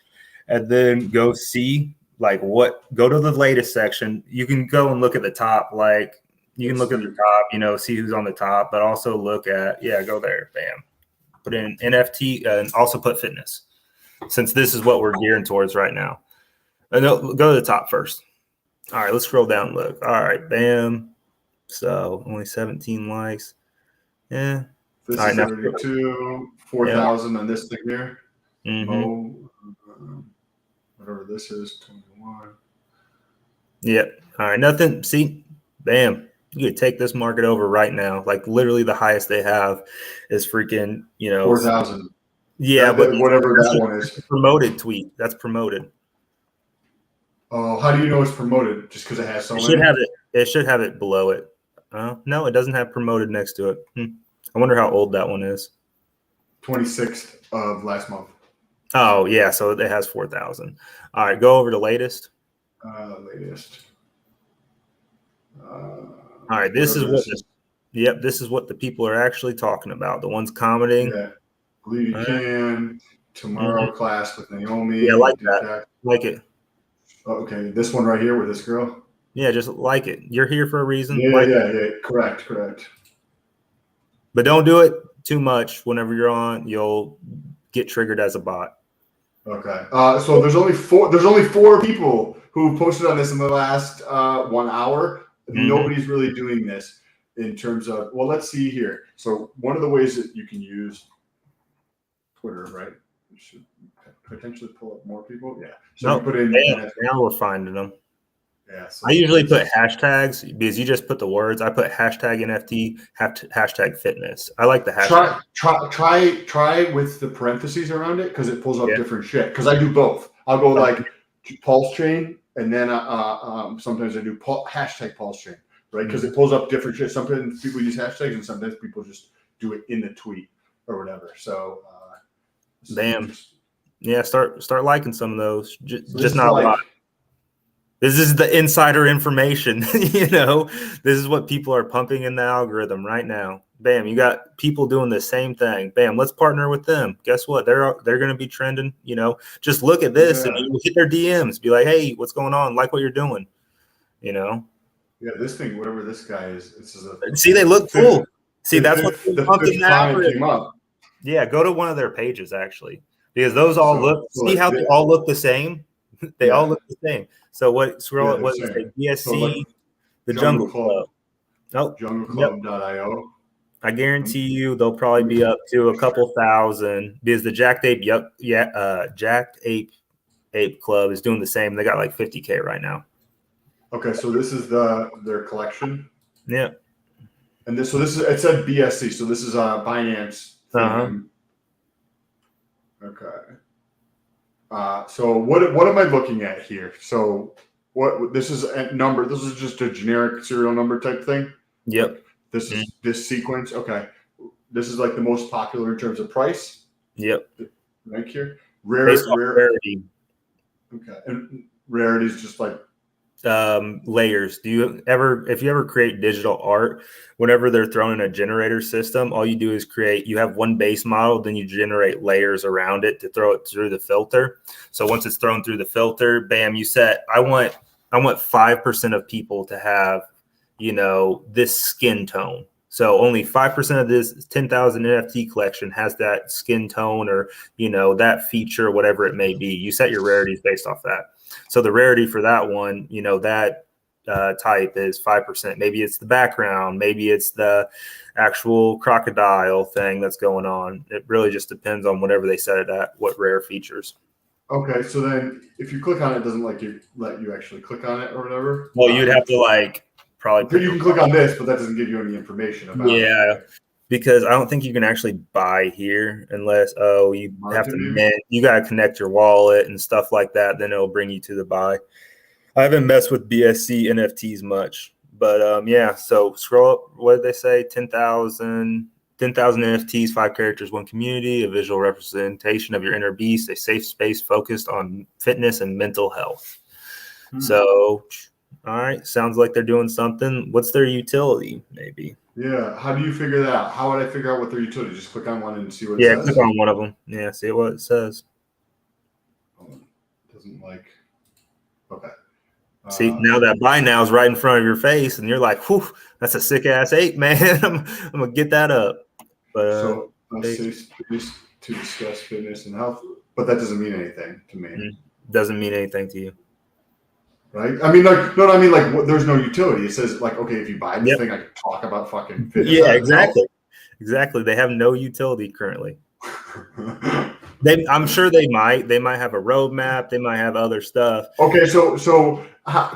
and then go see like go to the latest section. You can go and look at the top, like you can look at the top, see who's on the top, but also look at, go there, bam, put in NFT and also put fitness, since this is what we're gearing towards right now. And go to the top first. All right, let's scroll down and look. All right, bam. So only 17 likes. Yeah. This all is right, 32, 4,000 on this thing here. Whatever this is, 21. Yep. All right, nothing. See, bam. You could take this market over right now. Like literally the highest they have is freaking, 4,000. Yeah, but whatever that one is. Promoted tweet. That's promoted. Oh, how do you know it's promoted? Just because it has so many? It should have it below it. No, it doesn't have promoted next to it. I wonder how old that one is. 26th of last month. Oh, yeah. So it has 4,000. All right. Go over to latest. Latest. All right. This is what the people are actually talking about. The ones commenting. Yeah. Believe you can. Tomorrow class with Naomi. Yeah, like that. Like it. Okay. This one right here with this girl. Yeah, just like it. You're here for a reason. Yeah. Correct. But don't do it too much. Whenever you're on, you'll get triggered as a bot. Okay. So there's only four people who posted on this in the last 1 hour. Nobody's really doing this in terms of, well, let's see here. So one of the ways that you can use Twitter, right? You should potentially pull up more people. Yeah. So you put in. Now we're finding them. Yeah. So I usually put hashtags because you just put the words. I put hashtag NFT, hashtag fitness. I like the hashtag. Try with the parentheses around it, because it pulls up different shit. Because I do both. I'll go like Pulsechain, and then sometimes I do hashtag Pulsechain, right? Because it pulls up different shit. Sometimes people use hashtags, and sometimes people just do it in the tweet or whatever. So, bam. Yeah, start liking some of those. Just not a lot. This is the insider information, This is what people are pumping in the algorithm right now. Bam, you got people doing the same thing. Bam, let's partner with them. Guess what? They're going to be trending. Just look at this and you hit their DMs. Be like, hey, what's going on? Like what you're doing. Yeah, this thing, whatever this guy is, see, they look cool. See, that's what the fifth time it came up. Yeah, go to one of their pages actually, because those all look. See how they all look the same. They all look the same. So scroll it. What is it? BSC, so like the Jungle Club. Nope. JungleClub.io. I guarantee you they'll probably be up to a couple thousand, because the Jacked Ape Club is doing the same. They got like 50K right now. Okay, so this is their collection. Yeah. And it said BSC, so this is Binance. Okay. So what am I looking at here? So this is a number. This is just a generic serial number type thing. Yep. This is this sequence. Okay. This is like the most popular in terms of price. Yep. Right here. Rarity. Okay. And rarity is just like layers. If you ever create digital art, whenever they're thrown in a generator system, all you do is you have one base model, then you generate layers around it to throw it through the filter. So once it's thrown through the filter, bam, you set, I want 5% of people to have, this skin tone. So only 5% of this 10,000 NFT collection has that skin tone or, that feature, whatever it may be. You set your rarities based off that. So the rarity for that one, that type is 5%. Maybe it's the background. Maybe it's the actual crocodile thing that's going on. It really just depends on whatever they set it at, what rare features. Okay, so then if you click on it, it doesn't let you actually click on it or whatever. Well, you'd have to like probably But pick you a can click on this, but that doesn't give you any information about it. yeah, because I don't think you can actually buy here unless you have to mint. You got to connect your wallet and stuff like that. Then it'll bring you to the buy. I haven't messed with BSC NFTs much, but yeah. So scroll up. What did they say? 10,000 NFTs, 5 characters, 1 community, a visual representation of your inner beast, a safe space focused on fitness and mental health. So, all right, sounds like they're doing something. What's their utility? Maybe. Yeah. How do you figure that out? How would I figure out what their utility? Just click on one and see what it says? Yeah, click on one of them. Yeah, see what it says. Doesn't like. Okay. See, now that buy now is right in front of your face, and you're like, whew, that's a sick ass ape, man. I'm going to get that up. But, so, safe space to discuss fitness and health, but that doesn't mean anything to me. Doesn't mean anything to you. Right? I mean, like, no, I mean, like, there's no utility. It says, like, okay, if you buy this thing, I can talk about fucking fitness. Yeah, exactly. Exactly. They have no utility currently. I'm sure they might. They might have a roadmap. They might have other stuff. Okay, so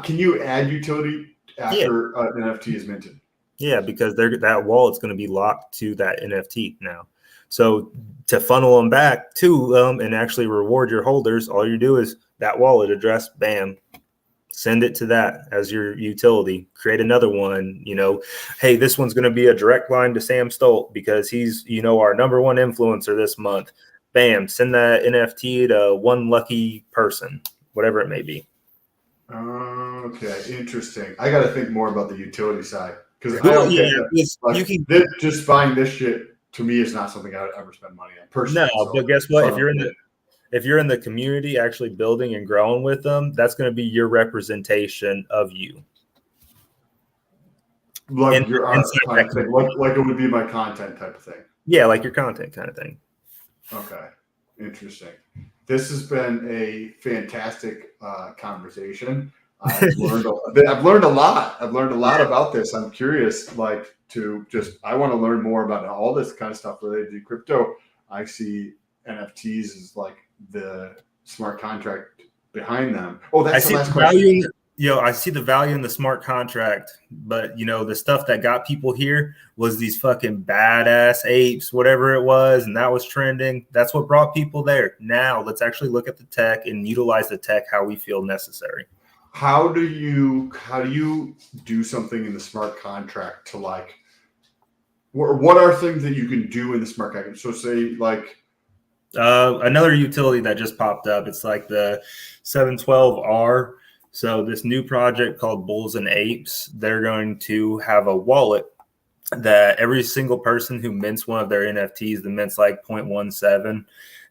can you add utility after an NFT is minted? Yeah, because that wallet's going to be locked to that NFT now. So to funnel them back to them and actually reward your holders, all you do is that wallet address, bam, send it to that as your utility. Create another one. Hey, this one's going to be a direct line to Sam Stolt because he's our number one influencer this month. Bam, send that NFT to one lucky person, whatever it may be. Okay, interesting. I got to think more about the utility side because just buying this shit to me is not something I would ever spend money on personally. No, but guess what? If you're in the community actually building and growing with them, that's going to be your representation of you. Like your art kind of thing. Like it would be my content type of thing. Yeah, like your content kind of thing. Okay. Interesting. This has been a fantastic conversation. I've learned a lot. I've learned a lot about this. I'm curious, I want to learn more about all this kind of stuff related to crypto. I see NFTs as like the smart contract behind them. Oh, that's the last question. I see the value in the smart contract, but the stuff that got people here was these fucking badass apes, whatever it was, and that was trending. That's what brought people there. Now let's actually look at the tech and utilize the tech how we feel necessary. How do you do something in the smart contract to like? What are things that you can do in the smart contract? So say like. Another utility that just popped up. It's like the 712R. So this new project called Bulls and Apes, they're going to have a wallet that every single person who mints one of their NFTs, the mint's like 0.17.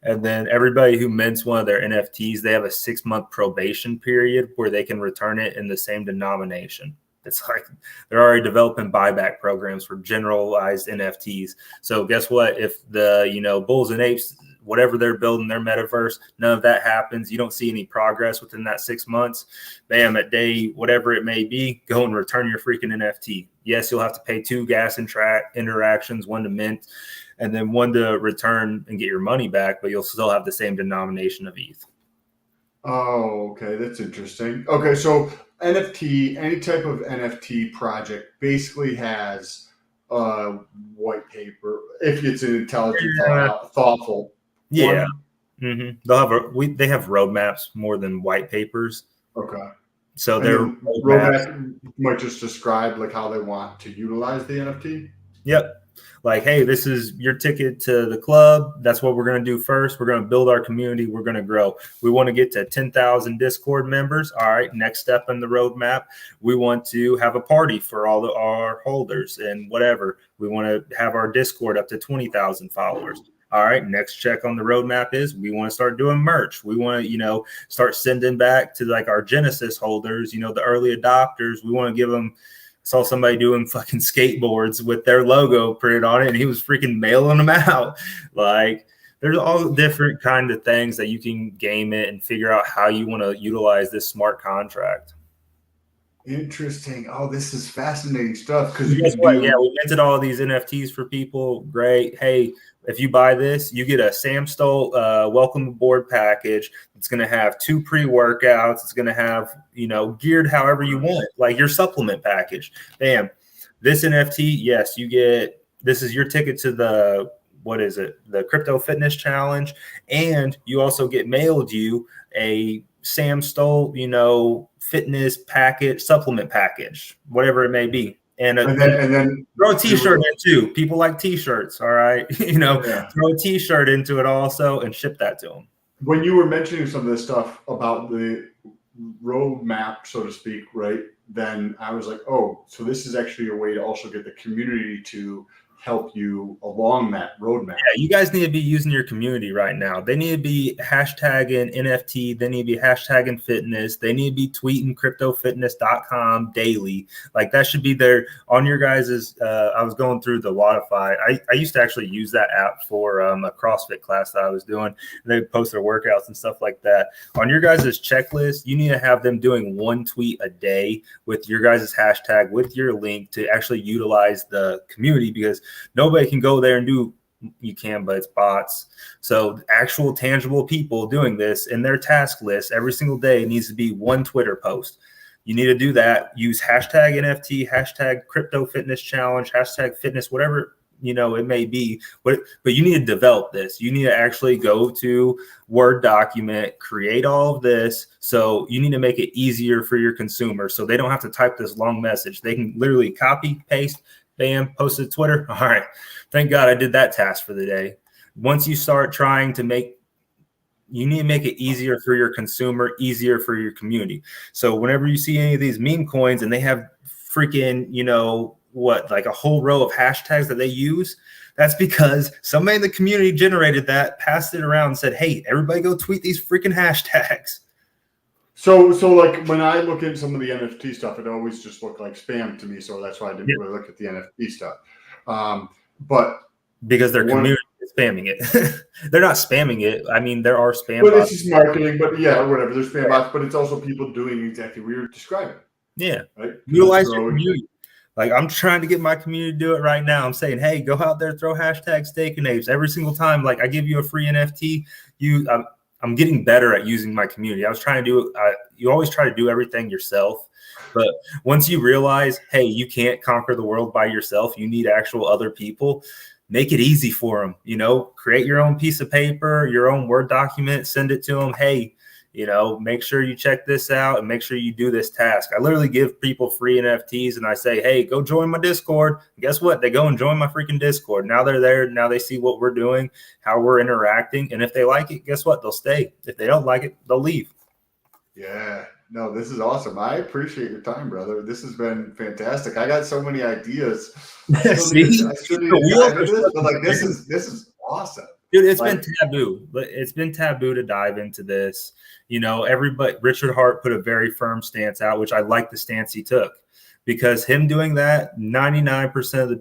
And then everybody who mints one of their NFTs, they have a 6-month probation period where they can return it in the same denomination. It's like they're already developing buyback programs for generalized NFTs. So guess what? If the, Bulls and Apes, whatever they're building their metaverse, none of that happens. You don't see any progress within that 6 months. Bam, at day, whatever it may be, go and return your freaking NFT. Yes, you'll have to pay 2 gas and interactions, 1 to mint, and then 1 to return and get your money back, but you'll still have the same denomination of ETH. Oh, okay. That's interesting. Okay. So NFT, any type of NFT project basically has a white paper if it's an intelligent, thoughtful. Yeah. Mm-hmm. They have roadmaps more than white papers. Okay. So their roadmap might just describe like how they want to utilize the NFT. Yep. Like, hey, this is your ticket to the club. That's what we're going to do first. We're going to build our community. We're going to grow. We want to get to 10,000 Discord members. All right. Next step in the roadmap, we want to have a party for all our holders and whatever. We want to have our Discord up to 20,000 followers. All right. Next check on the roadmap is we want to start doing merch. We want to, start sending back to like our Genesis holders, the early adopters. We want to give them. Saw somebody doing fucking skateboards with their logo printed on it, and he was freaking mailing them out. Like, there's all different kind of things that you can game it and figure out how you want to utilize this smart contract. Interesting. Oh, this is fascinating stuff because you Guess can what? do. Yeah, we minted all these NFTs for people. Great. Hey, if you buy this, you get a Sam Stoll welcome aboard package. It's going to have 2 pre-workouts. It's going to have, geared however you want, like your supplement package. Bam. This NFT, yes, you get, this is your ticket to the, what is it? The Crypto Fitness Challenge. And you also get mailed you a Sam Stoll, fitness package, supplement package, whatever it may be. And And then throw a t-shirt in too. People like t-shirts. All right. yeah. Throw a t-shirt into it also and ship that to them. When you were mentioning some of this stuff about the roadmap, so to speak, right? Then I was like, oh, so this is actually a way to also get the community to help you along that roadmap. Yeah, you guys need to be using your community right now. They need to be hashtagging NFT. They need to be hashtagging fitness. They need to be tweeting cryptofitness.com daily. Like that should be there on your guys's. I was going through the Wodify. I used to actually use that app for a CrossFit class that I was doing. They post their workouts and stuff like that. On your guys's checklist, you need to have them doing 1 tweet a day with your guys's hashtag, with your link to actually utilize the community, because nobody can go there and do, you can, but it's bots. So actual tangible people doing this in their task list every single day needs to be 1 Twitter post. You need to do that. Use hashtag NFT, hashtag crypto fitness challenge, hashtag fitness, whatever it may be. But you need to develop this. You need to actually go to Word document, create all of this. So you need to make it easier for your consumer so they don't have to type this long message. They can literally copy, paste, bam, posted to Twitter. All right. Thank God I did that task for the day. Once you start trying to you need to make it easier for your consumer, easier for your community. So whenever you see any of these meme coins and they have freaking, like a whole row of hashtags that they use, that's because somebody in the community generated that, passed it around and said, hey, everybody go tweet these freaking hashtags. So like when I look at some of the NFT stuff, it always just looked like spam to me. So that's why I didn't really look at the NFT stuff. But because their community is spamming it. They're not spamming it. I mean, there are spam bots. But it's just marketing, but yeah, whatever. There's spam bots, but it's also people doing exactly what you're describing. Yeah. Right? Utilize your community. Like I'm trying to get my community to do it right now. I'm saying, hey, go out there, throw hashtag steak and apes every single time. Like I give you a free NFT. I'm getting better at using my community. I was trying to do you always try to do everything yourself. But once you realize, hey, you can't conquer the world by yourself, you need actual other people, make it easy for them. Create your own piece of paper, your own Word document, send it to them. Hey, make sure you check this out and make sure you do this task. I literally give people free NFTs and I say, hey, go join my Discord. And guess what? They go and join my freaking Discord. Now they're there. Now they see what we're doing, how we're interacting. And if they like it, guess what? They'll stay. If they don't like it, they'll leave. Yeah. No, this is awesome. I appreciate your time, brother. This has been fantastic. I got so many ideas. I still need to dive into this, but like this is awesome. Dude, it's been taboo. It's been taboo to dive into this. Everybody, Richard Hart put a very firm stance out, which I like the stance he took, because him doing that, 99% of the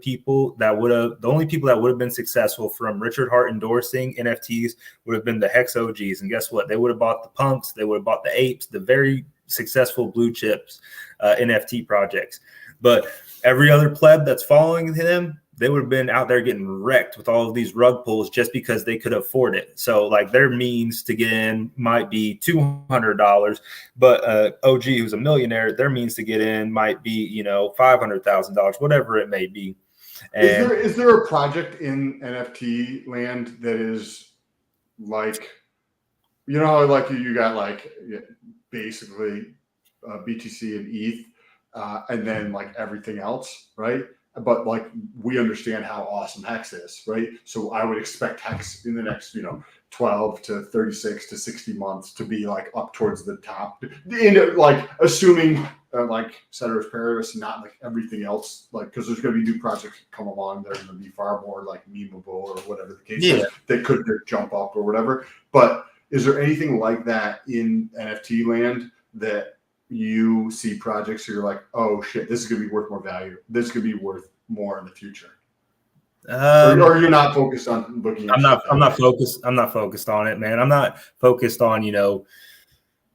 only people that would have been successful from Richard Hart endorsing NFTs would have been the Hex OGs. And guess what? They would have bought the punks. They would have bought the apes, the very successful blue chips NFT projects. But every other pleb that's following him, they would have been out there getting wrecked with all of these rug pulls just because they could afford it. So like their means to get in might be $200, but OG who's a millionaire, their means to get in might be, $500,000, whatever it may be. And is there a project in NFT land that is like, how like you got like basically BTC and ETH and then like everything else, right? But like we understand how awesome Hex is, right? So I would expect Hex in the next, 12 to 36 to 60 months to be like up towards the top, like assuming like ceteris paribus, not like everything else, like because there's going to be new projects that come along that are going to be far more like memeable or whatever the case is. They could jump up or whatever. But is there anything like that in NFT land that you see projects where you're like, oh shit, this is going to be worth more value. This is going to be worth more in the future. Or you're not focused on looking at I'm not focused on it, man. I'm not focused on,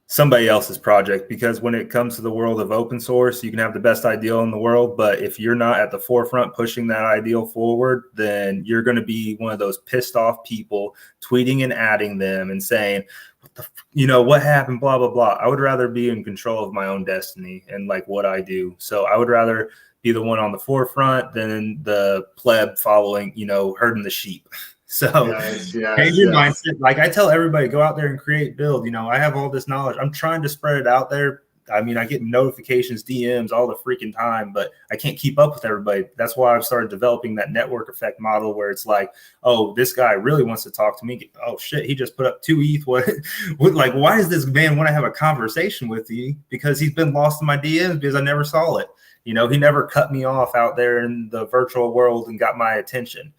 somebody else's project, because when it comes to the world of open source, you can have the best ideal in the world, but if you're not at the forefront pushing that ideal forward, then you're going to be one of those pissed off people tweeting and adding them and saying, what happened, blah, blah, blah. I would rather be in control of my own destiny and like what I do. So I would rather be the one on the forefront than the pleb following, herding the sheep. So change your mindset. Like I tell everybody, go out there and create, build. I have all this knowledge. I'm trying to spread it out there. I mean, I get notifications, DMs all the freaking time, but I can't keep up with everybody. That's why I've started developing that network effect model where it's like, oh, this guy really wants to talk to me. Oh shit, he just put up 2 ETH. What like, why does this man want to have a conversation with you? Because he's been lost in my DMs because I never saw it. He never cut me off out there in the virtual world and got my attention.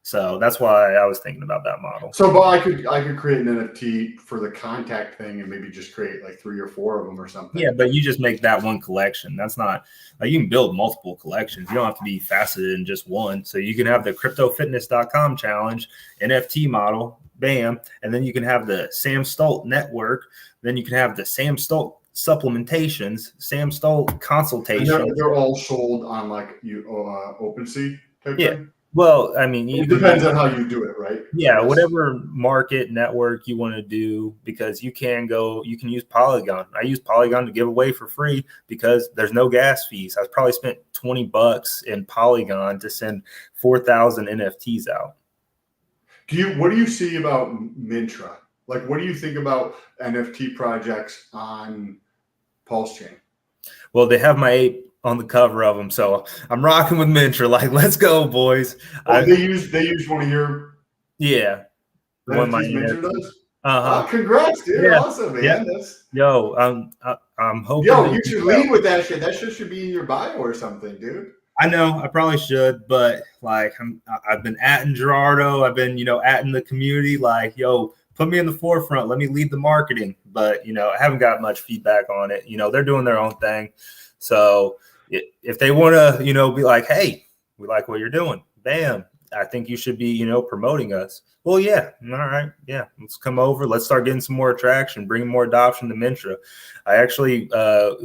So that's why I was thinking about that model. So, but I could create an NFT for the contact thing and maybe just create like 3 or 4 of them or something. Yeah, but you just make that one collection. That's not like you can build multiple collections. You don't have to be faceted in just one. So you can have the cryptofitness.com challenge NFT model, bam, and then you can have the Sam Stolt network. Then you can have the Sam Stolt supplementations, Sam Stolt consultation. They're all sold on like OpenSea type thing. Well, I mean, it depends on how you do it, right? Yeah, whatever market network you want to do, because you can use Polygon. I use Polygon to give away for free because there's no gas fees. I probably spent $20 in Polygon to send 4,000 NFTs out. What do you see about Mintra? Like, what do you think about NFT projects on Pulsechain? Well, they have my ape on the cover of them, so I'm rocking with Mintra. Like, let's go, boys. They use one of your one my Mintra does. Congrats, dude! Yeah. Awesome, man. Yeah. I'm hoping. You should lead with that shit. That shit should be in your bio or something, dude. I know I probably should, but like I've been atting Gerardo. I've been atting the community. Like, put me in the forefront. Let me lead the marketing. But I haven't got much feedback on it. They're doing their own thing. So if they want to, be like, hey, we like what you're doing, bam, I think you should be, promoting us. Well, yeah, all right, yeah, let's come over. Let's start getting some more attraction, bring more adoption to Mintra. I actually,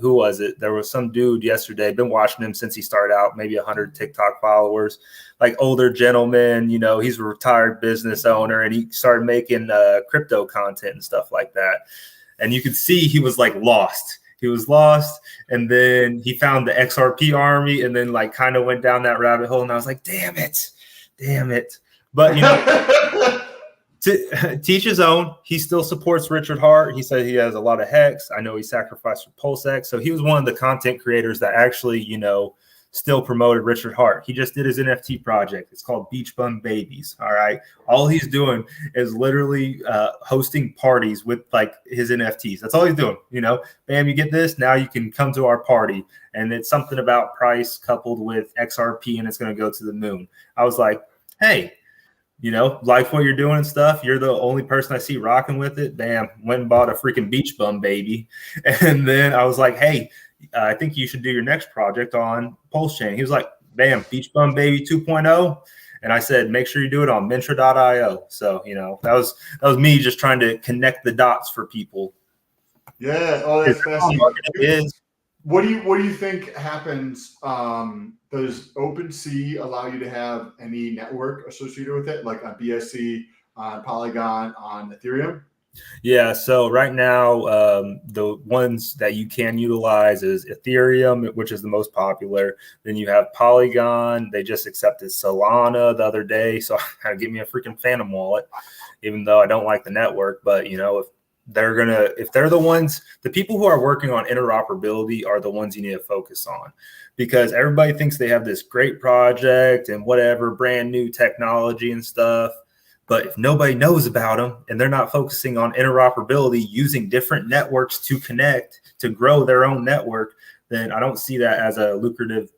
who was it? There was some dude yesterday. Been watching him since he started out, maybe 100 TikTok followers, like older gentleman. He's a retired business owner, and he started making crypto content and stuff like that. And you could see he was like lost. He was lost, and then he found the XRP army, and then like kind of went down that rabbit hole. And I was like, damn it. But to teach his own. He still supports Richard Hart. He said he has a lot of hex. I know he sacrificed for Pulsex, so he was one of the content creators that actually still promoted Richard Hart. He just did his NFT project. It's called Beach Bum Babies. All right. All he's doing is literally hosting parties with like his NFTs. That's all he's doing. Bam, you get this. Now you can come to our party. And it's something about price coupled with XRP, and it's going to go to the moon. I was like, hey, like what you're doing and stuff. You're the only person I see rocking with it. Bam, went and bought a freaking Beach Bum Baby. And then I was like, hey, I think you should do your next project on Pulsechain. He was like, bam, Beach Bum Baby 2.0. And I said, make sure you do it on Mintra.io. So, that was me just trying to connect the dots for people. Yeah. Oh, that's fascinating. What do you think happens? Does OpenSea allow you to have any network associated with it, like on BSC, on Polygon, on Ethereum? Yeah, so right now, the ones that you can utilize is Ethereum, which is the most popular. Then you have Polygon. They just accepted Solana the other day, so kind of give me a freaking Phantom wallet, even though I don't like the network. But if they're the ones, the people who are working on interoperability are the ones you need to focus on, because everybody thinks they have this great project and whatever brand new technology and stuff. But if nobody knows about them and they're not focusing on interoperability, using different networks to connect, to grow their own network, then I don't see that as a lucrative,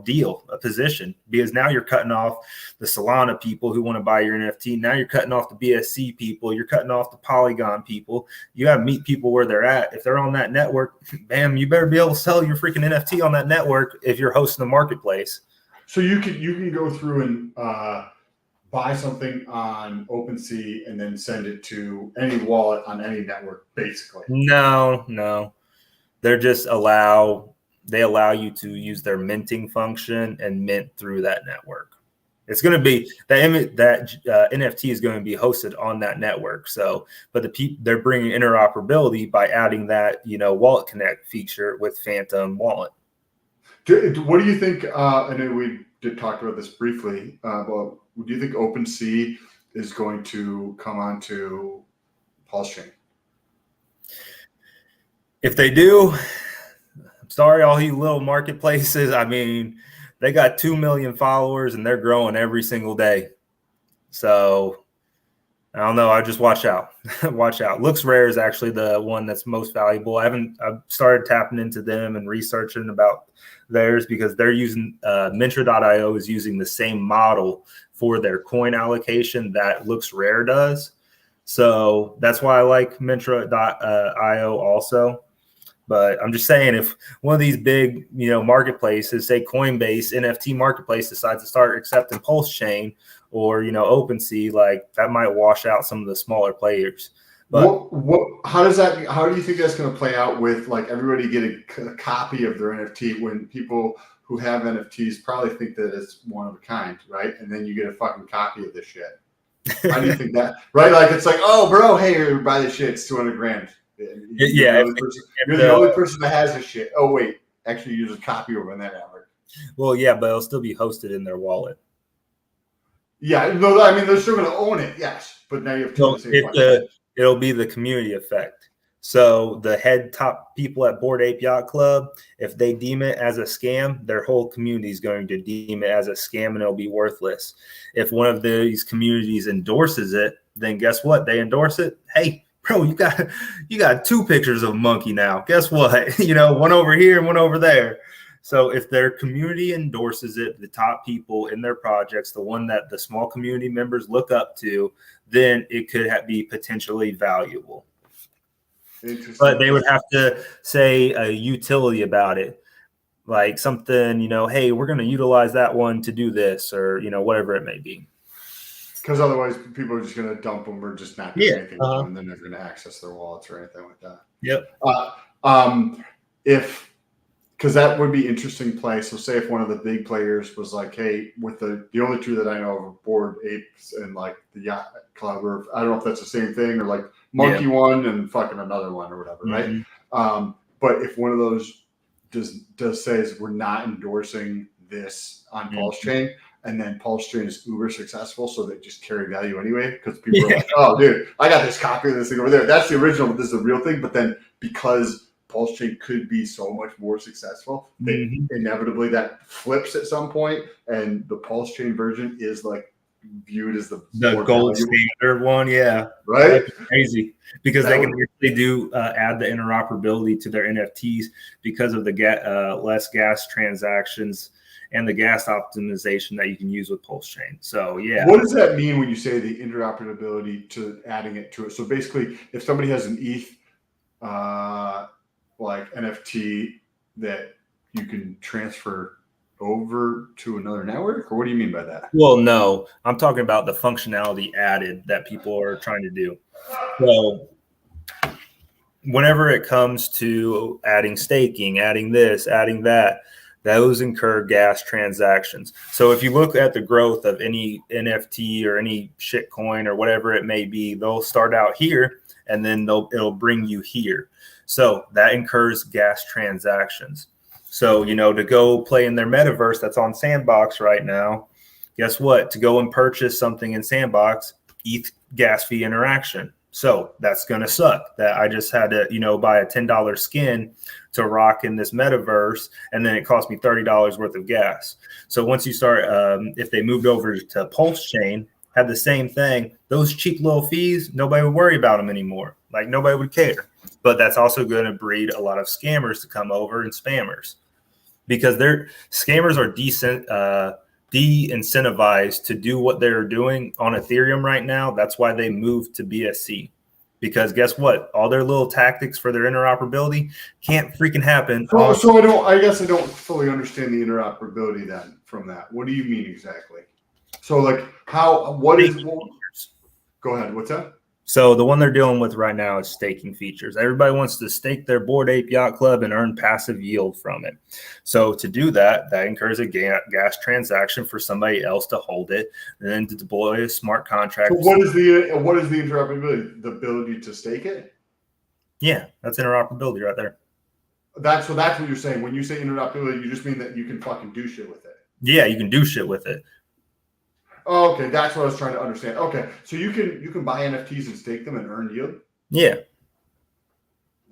deal, a position, because now you're cutting off the Solana people who want to buy your NFT. Now you're cutting off the BSC people. You're cutting off the Polygon people. You got to meet people where they're at. If they're on that network, bam, you better be able to sell your freaking NFT on that network if you're hosting a marketplace. So you can go through and buy something on OpenSea and then send it to any wallet on any network, basically. No. They're just they allow you to use their minting function and mint through that network. It's going to be that NFT is going to be hosted on that network. So, but they're bringing interoperability by adding that Wallet Connect feature with Phantom Wallet. What do you think? I know we did talk about this briefly. But do you think OpenSea is going to come onto Pulsechain? If they do, I'm sorry, all you little marketplaces. I mean, they got 2 million followers and they're growing every single day. So I don't know. I just watch out. Watch out. Looks Rare is actually the one that's most valuable. I've started tapping into them and researching about theirs because they're using Mintra.io is using the same model for their coin allocation that Looks Rare does. So that's why I like Mintra.io also. But I'm just saying, if one of these big, marketplaces, say Coinbase, NFT marketplace, decides to start accepting Pulsechain or, OpenSea, like that might wash out some of the smaller players. But how do you think that's going to play out with like everybody getting a copy of their NFT when people who have NFTs probably think that it's one of a kind, right? And then you get a fucking copy of this shit. How do you think that, right? Like, it's like, oh, bro, hey, here, buy this shit. It's $200,000. You're the only person that has this shit. Oh, wait, actually, you just copy over on that network. Well, yeah, but it'll still be hosted in their wallet. Yeah, no, I mean, they're still going to own it, yes. But now you have to it'll be the community effect. So the top people at Bored Ape Yacht Club, if they deem it as a scam, their whole community is going to deem it as a scam and it'll be worthless. If one of these communities endorses it, then guess what? They endorse it. Hey, bro, you got 2 pictures of a monkey now. Guess what? One over here and one over there. So if their community endorses it, the top people in their projects, the one that the small community members look up to, then it could be potentially valuable. But they would have to say a utility about it, like something, hey, we're going to utilize that one to do this or, whatever it may be. Because otherwise people are just going to dump them or just not do anything with them, and then they're going to access their wallets or anything like that. Yep. Because that would be interesting play. So say if one of the big players was like, hey, with the only 2 that I know of Bored Apes and like the Yacht Club, or I don't know if that's the same thing, or like Monkey one and fucking another one or whatever, right? But if one of those does says we're not endorsing this on Pulsechain, and then Pulsechain is uber successful, so they just carry value anyway because people are like, oh, dude, I got this copy of this thing over there. That's the original, but this is the real thing. But then because Pulsechain could be so much more successful, inevitably that flips at some point, and the Pulsechain version is like viewed as the gold standard one. Yeah, right. That's crazy because they can really do add the interoperability to their NFTs because of the less gas transactions and the gas optimization that you can use with Pulsechain. So yeah. What does that mean when you say the interoperability to adding it to it? So basically, if somebody has an ETH like NFT that you can transfer over to another network, or what do you mean by that? Well, no, I'm talking about the functionality added that people are trying to do. So whenever it comes to adding staking, adding this, adding that, those incur gas transactions. So if you look at the growth of any NFT or any shitcoin or whatever it may be, they'll start out here and then it'll bring you here. So that incurs gas transactions. So, to go play in their metaverse that's on Sandbox right now, guess what? To go and purchase something in Sandbox, ETH gas fee interaction. So that's going to suck that I just had to, buy a $10 skin to rock in this metaverse, and then it cost me $30 worth of gas. So once you start, if they moved over to Pulsechain, had the same thing, those cheap little fees, nobody would worry about them anymore. Like nobody would care. But that's also going to breed a lot of scammers to come over and spammers because scammers are de-incentivized to do what they're doing on Ethereum right now. That's why they moved to BSC, because guess what? All their little tactics for their interoperability can't freaking happen. So I guess I don't fully understand the interoperability then from that. What do you mean exactly? So like go ahead. What's that? So the one they're dealing with right now is staking features. Everybody wants to stake their Bored Ape Yacht Club and earn passive yield from it. So to do that, that incurs a gas transaction for somebody else to hold it, and then to deploy a smart contract. So what is the interoperability? The ability to stake it? Yeah, that's interoperability right there. That's what you're saying. When you say interoperability, you just mean that you can fucking do shit with it. Yeah, you can do shit with it. Oh, okay, that's what I was trying to understand. Okay, so you can buy NFTs and stake them and earn yield. Yeah,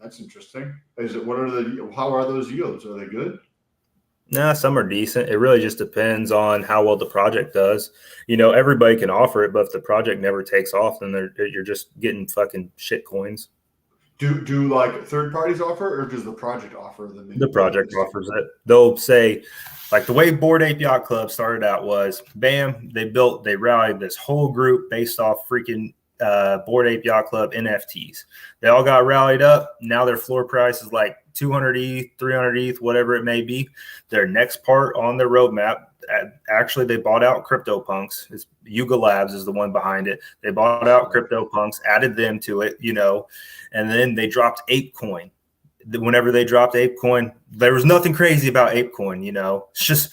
that's interesting. How are those yields? Are they good? Nah, some are decent. It really just depends on how well the project does. Everybody can offer it, but if the project never takes off, then you're just getting fucking shit coins. Do like third parties offer, or does the project offer them? The project offers it. They'll say, like the way Bored Ape Yacht Club started out was, bam, they rallied this whole group based off freaking Bored Ape Yacht Club NFTs. They all got rallied up. Now their floor price is like 200 ETH, 300 ETH, whatever it may be. Their next part on their roadmap, actually, they bought out CryptoPunks. It's Yuga Labs is the one behind it. They bought out CryptoPunks, added them to it, and then they dropped ApeCoin. Whenever they dropped ApeCoin, there was nothing crazy about ApeCoin. It's just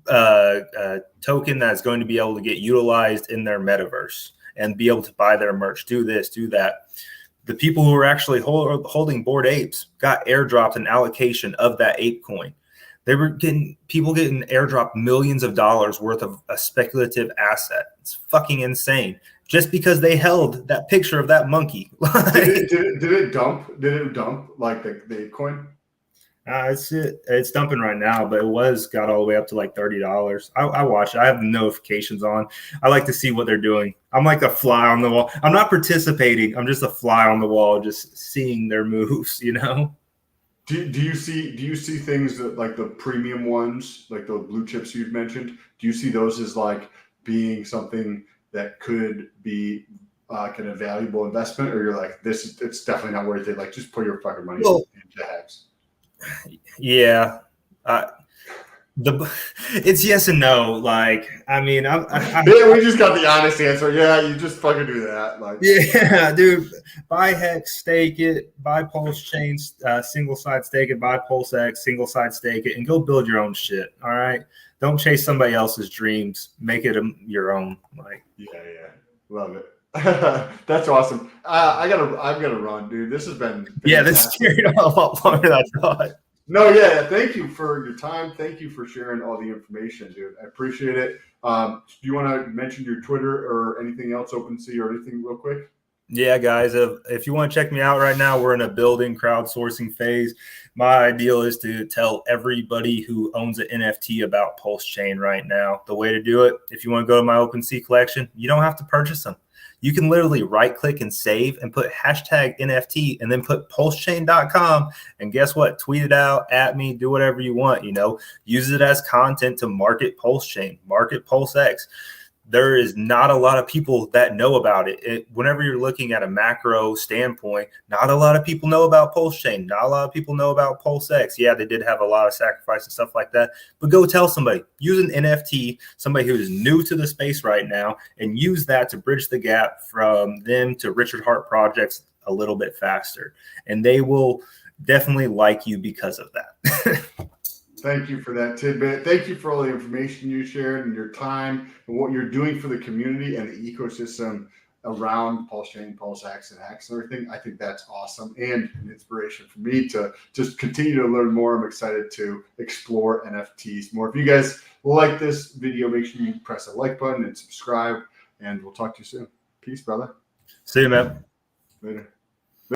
a token that's going to be able to get utilized in their metaverse and be able to buy their merch, do this, do that. The people who were actually holding Bored Apes got airdropped an allocation of that ApeCoin. They were getting airdropped millions of dollars worth of a speculative asset. It's fucking insane. Just because they held that picture of that monkey. Did it dump? Did it dump like the coin? It's dumping right now, but it got all the way up to like $30. I watch it. I have the notifications on. I like to see what they're doing. I'm like a fly on the wall. I'm not participating. I'm just a fly on the wall, just seeing their moves. Do you see things that like the premium ones, like the blue chips you've mentioned? Do you see those as like being something that could be kind of valuable investment, or you're like, it's definitely not worth it? Like, just put your fucking money into Hex. Yeah, it's yes and no. Like, I mean, we just got the honest answer. Yeah, you just fucking do that. Like, yeah, dude, buy Hex, stake it, buy Pulsechain, single side stake it, buy Pulsex, single side stake it, and go build your own shit. All right, don't chase somebody else's dreams. Make it your own. Like, yeah, love it. That's awesome. I've got to run, dude. This has been fantastic. Yeah, this carried on a lot longer than I thought. No, yeah. Thank you for your time. Thank you for sharing all the information, dude. I appreciate it. Do you want to mention your Twitter or anything else, OpenSea or anything real quick? Yeah, guys, if you want to check me out right now, we're in a building crowdsourcing phase. My ideal is to tell everybody who owns an NFT about Pulsechain right now. The way to do it, if you want to go to my OpenSea collection, you don't have to purchase them. You can literally right-click and save and put hashtag NFT and then put pulsechain.com. And guess what? Tweet it out, at me, do whatever you want, Use it as content to market Pulsechain, market Pulsex. There is not a lot of people that know about it. Whenever you're looking at a macro standpoint, not a lot of people know about Pulsechain. Not a lot of people know about Pulsex. Yeah, they did have a lot of sacrifice and stuff like that. But go tell somebody. Use an NFT, somebody who is new to the space right now, and use that to bridge the gap from them to Richard Hart projects a little bit faster. And they will definitely like you because of that. Thank you for that tidbit. Thank you for all the information you shared and your time and what you're doing for the community and the ecosystem around Pulsechain, Pulsex, and Hex and everything. I think that's awesome and an inspiration for me to just continue to learn more. I'm excited to explore NFTs more. If you guys like this video, make sure you press the like button and subscribe, and we'll talk to you soon. Peace, brother. See you, man. Later.